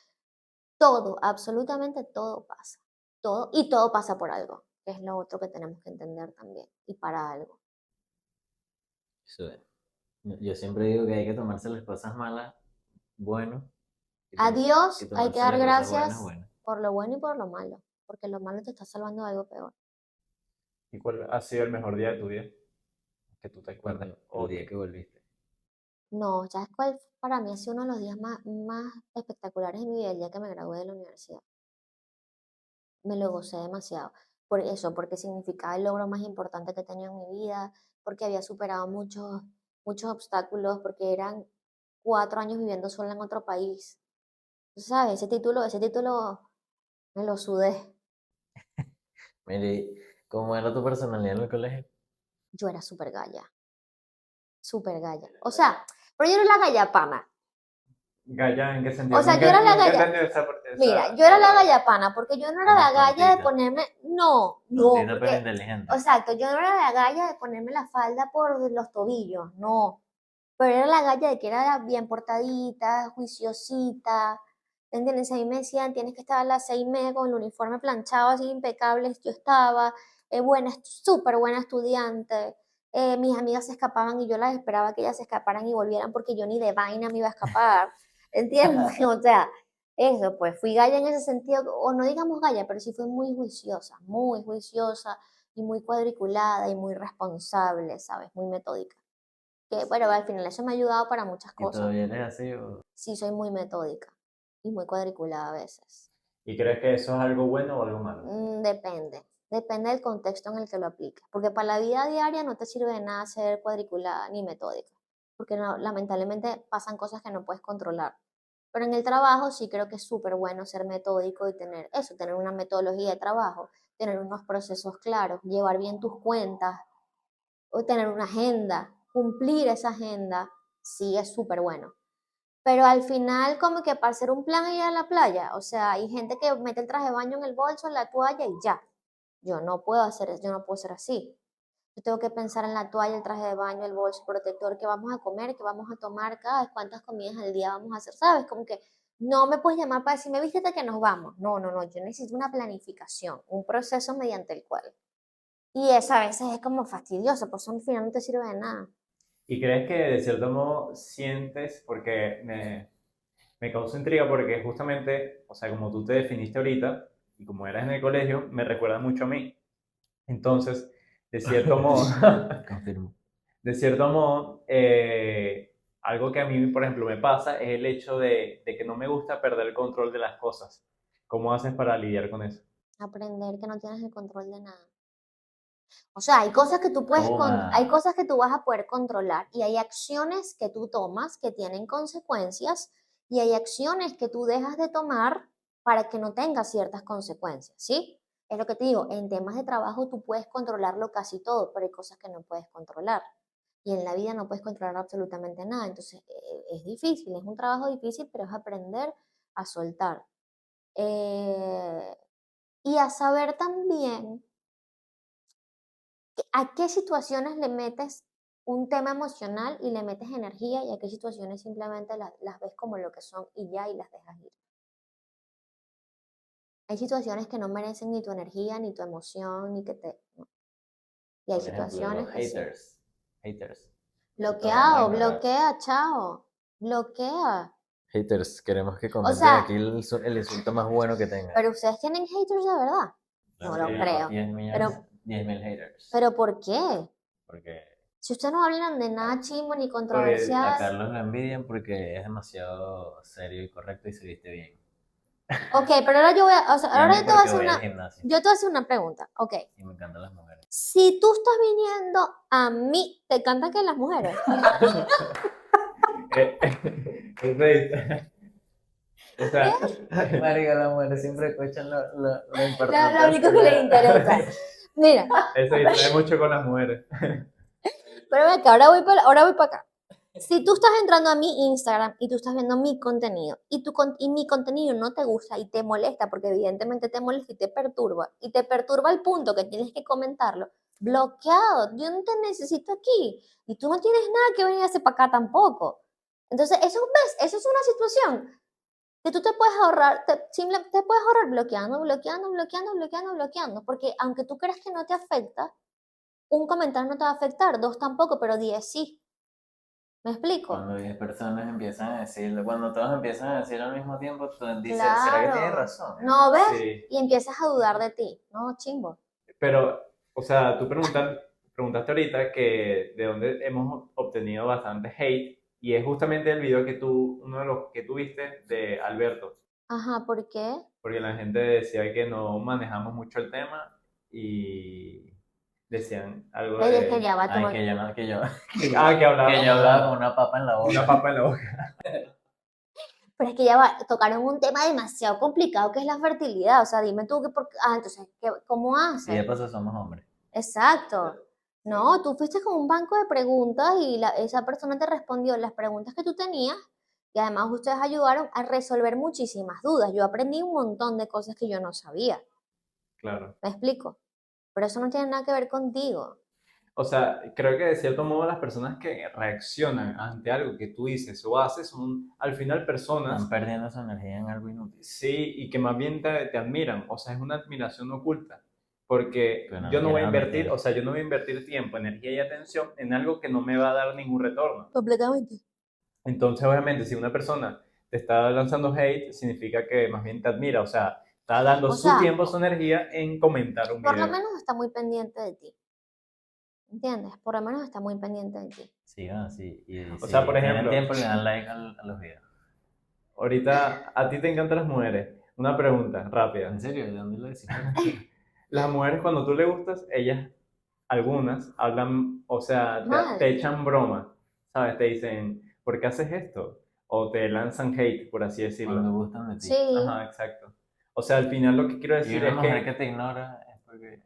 Todo, absolutamente todo pasa. Todo, y todo pasa por algo, que es lo otro que tenemos que entender también, y para algo. Eso es. Yo siempre digo que hay que tomarse las cosas malas, bueno, A y Dios hay que tomarse dar las cosas buenas, gracias bueno. por lo bueno y por lo malo, porque lo malo te está salvando de algo peor. ¿Y cuál ha sido el mejor día de tu vida? Que tú te acuerdas. Cuando el día que volviste. No, ¿sabes cuál? Para mí ha sido uno de los días más espectaculares de mi vida, el día que me gradué de la universidad. Me lo gocé demasiado. Por eso, porque significaba el logro más importante que he tenido en mi vida, porque había superado muchos obstáculos, porque eran 4 años viviendo sola en otro país. ¿Sabes? Ese título me lo sudé. Mire, ¿cómo era tu personalidad en el colegio? Yo era súper galla, súper galla. O sea, pero yo no era la gallapana. ¿Galla en qué O sentido? sea, Nunca, yo era la nunca he galla. entendido Mira, esa yo era la palabra. gallapana, porque yo no era Como la galla de tontita. ponerme. No, no, Tontita pero porque. inteligente. Exacto, yo no era la galla de ponerme la falda por los tobillos, no. Pero era la galla de que era bien portadita, juiciosita. ¿Entiendes? A mí me decían, tienes que estar a las 6:30 con el uniforme planchado, así impecable. Yo estaba, buena, súper buena estudiante. Mis amigas se escapaban y yo las esperaba que ellas se escaparan y volvieran porque yo ni de vaina me iba a escapar. ¿Entiendes? O sea, eso, pues fui galla en ese sentido, o no digamos galla, pero sí fui muy juiciosa y muy cuadriculada y muy responsable, ¿sabes? Muy metódica. Que bueno, al final eso me ha ayudado para muchas ¿Y cosas. todavía eres así o Sí, soy muy metódica y muy cuadriculada a veces. ¿Y crees que eso es algo bueno o algo malo? Depende del contexto en el que lo apliques, porque para la vida diaria no te sirve de nada ser cuadriculada ni metódica. porque no, lamentablemente pasan cosas que no puedes controlar. Pero en el trabajo sí creo que es súper bueno ser metódico y tener eso, tener una metodología de trabajo, tener unos procesos claros, llevar bien tus cuentas, o tener una agenda, cumplir esa agenda, sí es súper bueno. Pero al final como que para hacer un plan ir a la playa, o sea, hay gente que mete el traje de baño en el bolso, en la toalla y ya. Yo no puedo hacer eso, yo no puedo ser así. Yo tengo que pensar en la toalla, el traje de baño, el bolso protector, qué vamos a comer, qué vamos a tomar cada vez, cuántas comidas al día vamos a hacer, ¿sabes? Como que no me puedes llamar para decirme, vístete que nos vamos. No, no, no, yo necesito una planificación, un proceso mediante el cual. Y eso a veces es como fastidioso, por eso al final no te sirve de nada. ¿Y crees que de cierto modo sientes, porque me causa intriga porque justamente, o sea, como tú te definiste ahorita y como eras en el colegio, me recuerda mucho a mí. Entonces, de cierto modo, Confirmo. de cierto modo, algo que a mí, por ejemplo, me pasa es el hecho de que no me gusta perder el control de las cosas. ¿Cómo haces para lidiar con eso? Aprender que no tienes el control de nada. O sea, hay cosas que tú hay Toma. cosas que tú vas a poder controlar y hay acciones que tú tomas que tienen consecuencias y hay acciones que tú dejas de tomar para que no tengas ciertas consecuencias, ¿sí? Es lo que te digo, en temas de trabajo tú puedes controlarlo casi todo, pero hay cosas que no puedes controlar. Y en la vida no puedes controlar absolutamente nada. Entonces, es difícil, es un trabajo difícil, pero es aprender a soltar. Eh, y a saber también a qué situaciones le metes un tema emocional y le metes energía y a qué situaciones simplemente las ves como lo que son y ya y las dejas ir. Hay situaciones que no merecen ni tu energía, ni tu emoción, ni que te... no. Y hay Por ejemplo, situaciones los que sí. haters. Haters. Se tardan Bloqueado, en agarrar. bloquea, chao. Bloquea. Haters, queremos que O comenten sea, aquí el insulto más bueno que tengan. pero ustedes tienen haters de verdad. No Claro lo que yo, creo. 10 millones, Pero, 10.000 haters. pero ¿por qué? Porque Si ustedes no hablan de a, nada chimo ni a controversial. Carlos lo envidian porque es demasiado serio y correcto y se viste bien. Ok, pero ahora yo voy a, o sea, Y a ahora mí yo te voy a porque hacer voy al una, gimnasio yo te voy a hacer una pregunta. Ok, y me encantan las mujeres. si tú estás viniendo a mí, ¿te encantan que las mujeres? Entonces, o sea, Marica, las mujeres siempre escuchan lo Lo importante de único su que les vida. interesa. Mira, eso distrae mucho con las mujeres. pero ven acá, ahora voy para acá. Si tú estás entrando a mi Instagram y tú estás viendo mi contenido y mi contenido no te gusta y te molesta, porque evidentemente te molesta y te perturba al punto que tienes que comentarlo, bloqueado, yo no te necesito aquí y tú no tienes nada que venir a hacer para acá tampoco. Entonces, eso, ¿ves? Eso es una situación que tú te puedes ahorrar, te puedes ahorrar bloqueando, porque aunque tú creas que no te afecta, un comentario no te va a afectar, dos tampoco, pero 10 sí. ¿Me explico? Cuando 10 personas empiezan a decirlo, cuando todos empiezan a decirlo al mismo tiempo, tú dices, ¿será que tiene Claro. razón? ¿No ves? Sí, Y empiezas a dudar de ti. No, chimbo. pero, o sea, preguntaste ahorita que de dónde hemos obtenido bastante hate y es justamente el video que uno de los que tuviste de Alberto, Ajá, ¿por qué? porque la gente decía que no manejamos mucho el tema y decían algo Ey, es que de, ya va, tú Ay, no... que yo no, que yo, ah, que hablaba que yo hablaba con una papa en la una boca. papa en la boca. Pero es que ya va, tocaron un tema demasiado complicado que es la fertilidad. O sea, dime tú que por qué... Ah, entonces, ¿cómo Y de haces? paso somos hombres. Exacto. No, tú fuiste con un banco de preguntas y esa persona te respondió las preguntas que tú tenías y además ustedes ayudaron a resolver muchísimas dudas. Yo aprendí un montón de cosas que yo no sabía. Claro. ¿Me explico? Pero eso no tiene nada que ver contigo. O sea, creo que de cierto modo las personas que reaccionan ante algo que tú dices o haces son al final personas, Están perdiendo su energía en algo inútil. sí, y que más bien te admiran. O sea, es una admiración oculta. Porque Pero no yo lo no voy a quieren invertir, admitir. o sea, yo no voy a invertir tiempo, energía y atención en algo que no me va a dar ningún retorno. Completamente. Entonces, obviamente, si una persona te está lanzando hate, significa que más bien te admira. O sea, está dando O su sea, tiempo, su energía en comentar un por lo video. menos está muy pendiente de ti. ¿Entiendes? Por lo menos está muy pendiente de ti. Sí, sí. Y O si sea, por tienen ejemplo, tiempo, le dan like a los videos. ahorita, ¿a ti te encantan las mujeres? Una pregunta rápida. ¿En serio? ¿De dónde lo decís? Las mujeres cuando tú le gustas, ellas, algunas, hablan, o sea, te Mal. echan broma. ¿sabes? Te dicen, ¿por qué haces esto? O te lanzan hate, por así decirlo. Cuando gustan de ti. Sí. Ajá, exacto. O sea, al final lo que quiero Y decir una es mujer que... que te ignora es porque,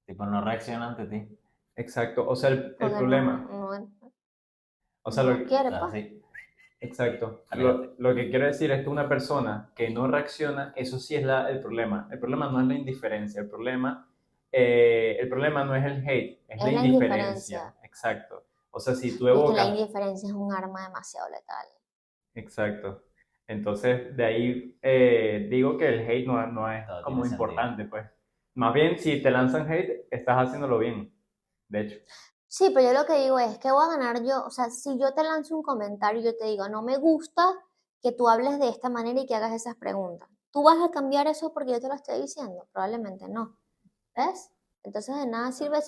tipo, no reacciona ante ti. Exacto, o sea, el Porque problema, o sea, no quiere, O sea, pues. sí, exacto, aléjate. lo que quiero decir es que una persona que no reacciona, eso sí es el problema. El problema no es la indiferencia, el problema no es el hate, es la Es la indiferencia. indiferencia. Exacto. O sea, si tú Y es que la evocas, indiferencia es un arma demasiado letal. exacto. Entonces, de ahí digo que el hate no es Todo como tiene sentido. importante, pues. Más bien, si te lanzan hate, estás haciéndolo bien, de hecho. Sí, pero yo lo que digo es que voy a ganar yo, o sea, si yo te lanzo un comentario y yo te digo, no me gusta que tú hables de esta manera y que hagas esas preguntas, ¿tú vas a cambiar eso porque yo te lo estoy diciendo? Probablemente no. ¿Ves? Entonces de nada sirve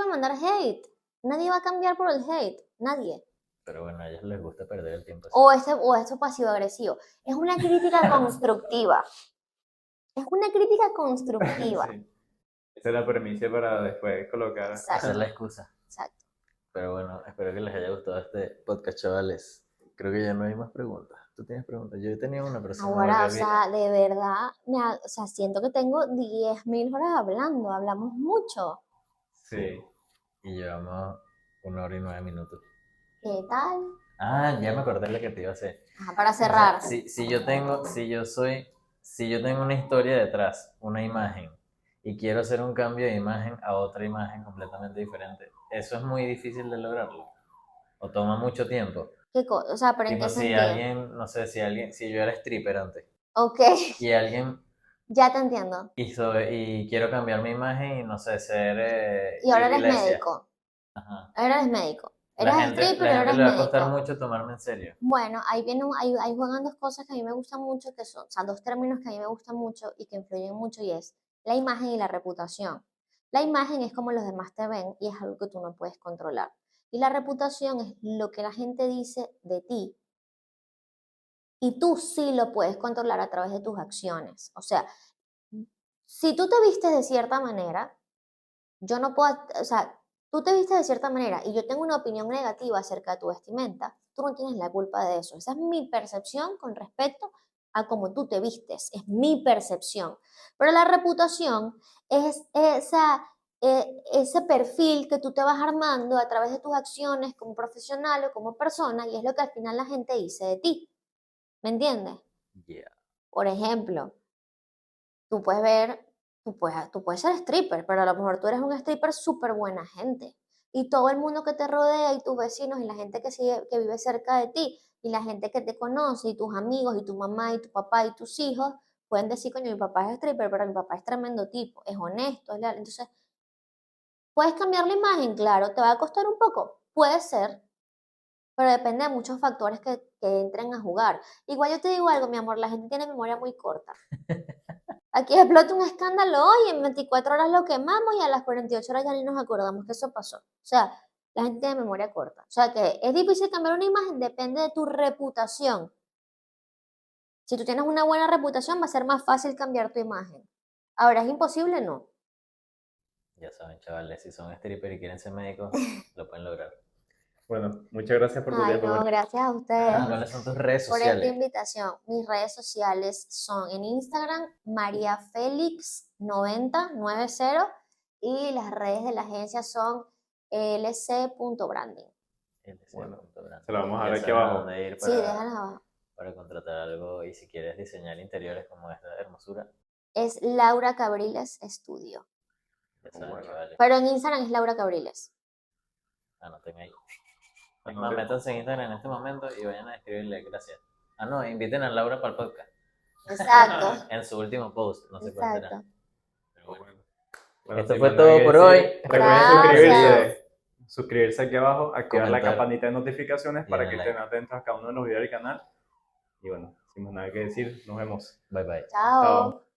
mandar hate. Nadie va a cambiar por el hate. Nadie. Pero bueno, a ellos les gusta perder el tiempo así. O esto pasivo-agresivo. Es una crítica constructiva. Es una crítica constructiva. Sí. Esa es la premisa para después colocar. Esa es la Exacto. excusa. Exacto. Pero bueno, espero que les haya gustado este podcast, chavales. Creo que ya no hay más preguntas. ¿Tú tienes preguntas? Yo tenía una, pero se me Ahora, volvió o a sea, olvidar. de verdad, o sea, siento que tengo 10.000 horas hablando. Hablamos mucho. Sí. Y llevamos 1 hora y 9 minutos. ¿Qué tal? Ah, ya me acordé lo que te iba a hacer. Ajá, para O sea, cerrar. si yo tengo una historia detrás, una imagen, y quiero hacer un cambio de imagen a otra imagen completamente diferente, eso es muy difícil de lograrlo. O toma mucho tiempo. O sea, pero ¿en Tipo, qué si sentido? alguien, no sé, si yo era stripper antes, Ok, y alguien ya te entiendo. y quiero cambiar mi imagen y no sé, ser Y ahora eres iglesia. médico. Ajá. Ahora eres médico. Eras stripper La y ahora gente eres le va a costar médico. mucho tomarme en serio. Bueno, ahí juegan dos cosas que a mí me gustan mucho, que son, o sea, dos términos que a mí me gustan mucho y que influyen mucho, y es la imagen y la reputación. La imagen es como los demás te ven y es algo que tú no puedes controlar. Y la reputación es lo que la gente dice de ti y tú sí lo puedes controlar a través de tus acciones. O sea, si tú te vistes de cierta manera, yo no puedo, o sea, tú te vistes de cierta manera y yo tengo una opinión negativa acerca de tu vestimenta, tú no tienes la culpa de eso. Esa es mi percepción con respecto a cómo tú te vistes, es mi percepción. Pero la reputación es ese perfil que tú te vas armando a través de tus acciones como profesional o como persona, y es lo que al final la gente dice de ti. ¿Me entiendes? Yeah. Por ejemplo, tú puedes ver, tú puedes ser stripper, pero a lo mejor tú eres un stripper súper buena gente. Y todo el mundo que te rodea y tus vecinos y la gente que vive cerca de ti y la gente que te conoce y tus amigos y tu mamá y tu papá y tus hijos pueden decir, coño, mi papá es stripper, pero mi papá es tremendo tipo, es honesto, es leal. Entonces, ¿puedes cambiar la imagen? Claro, ¿te va a costar un poco? Puede ser, pero depende de muchos factores que entren a jugar. Igual yo te digo algo, mi amor, la gente tiene memoria muy corta. Aquí explota un escándalo hoy, en 24 horas lo quemamos y a las 48 horas ya ni nos acordamos que eso pasó. O sea, la gente tiene memoria corta. O sea, que es difícil cambiar una imagen, depende de tu reputación. Si tú tienes una buena reputación, va a ser más fácil cambiar tu imagen. Ahora, ¿es imposible? No. Ya saben, chavales, si son stripper y quieren ser médicos, lo pueden lograr. Bueno, muchas gracias por tu Ay, tiempo. no, gracias a ustedes ¿Cuáles son tus redes por esta sociales? invitación. Mis redes sociales son en Instagram, mariafelix9090, y las redes de la agencia son lc.branding. Bueno, LC.brand. se la vamos a Ya dar aquí saben a abajo. dónde ir Sí, déjalas abajo. para contratar algo y si quieres diseñar interiores como esta hermosura, Es Laura Cabriles Estudio. ya saben, Bueno. chavales, Pero en Instagram es Laura Cabriles. anoten ahí. Es Anoten. más, métanse en Instagram en este momento y vayan a escribirle gracias. Ah, no, inviten a Laura para el podcast. Exacto. En su último post, no sé cuál será. Exacto. Pero bueno. Bueno, Esto sin fue más nada todo que por decir, hoy. Recuerden Gracias. suscribirse aquí abajo, activar la Comentar. campanita de notificaciones Y para denle que like. estén atentos a cada uno de los videos del canal. Y bueno, sin más nada que decir, nos vemos. Bye bye. Chao. Chao.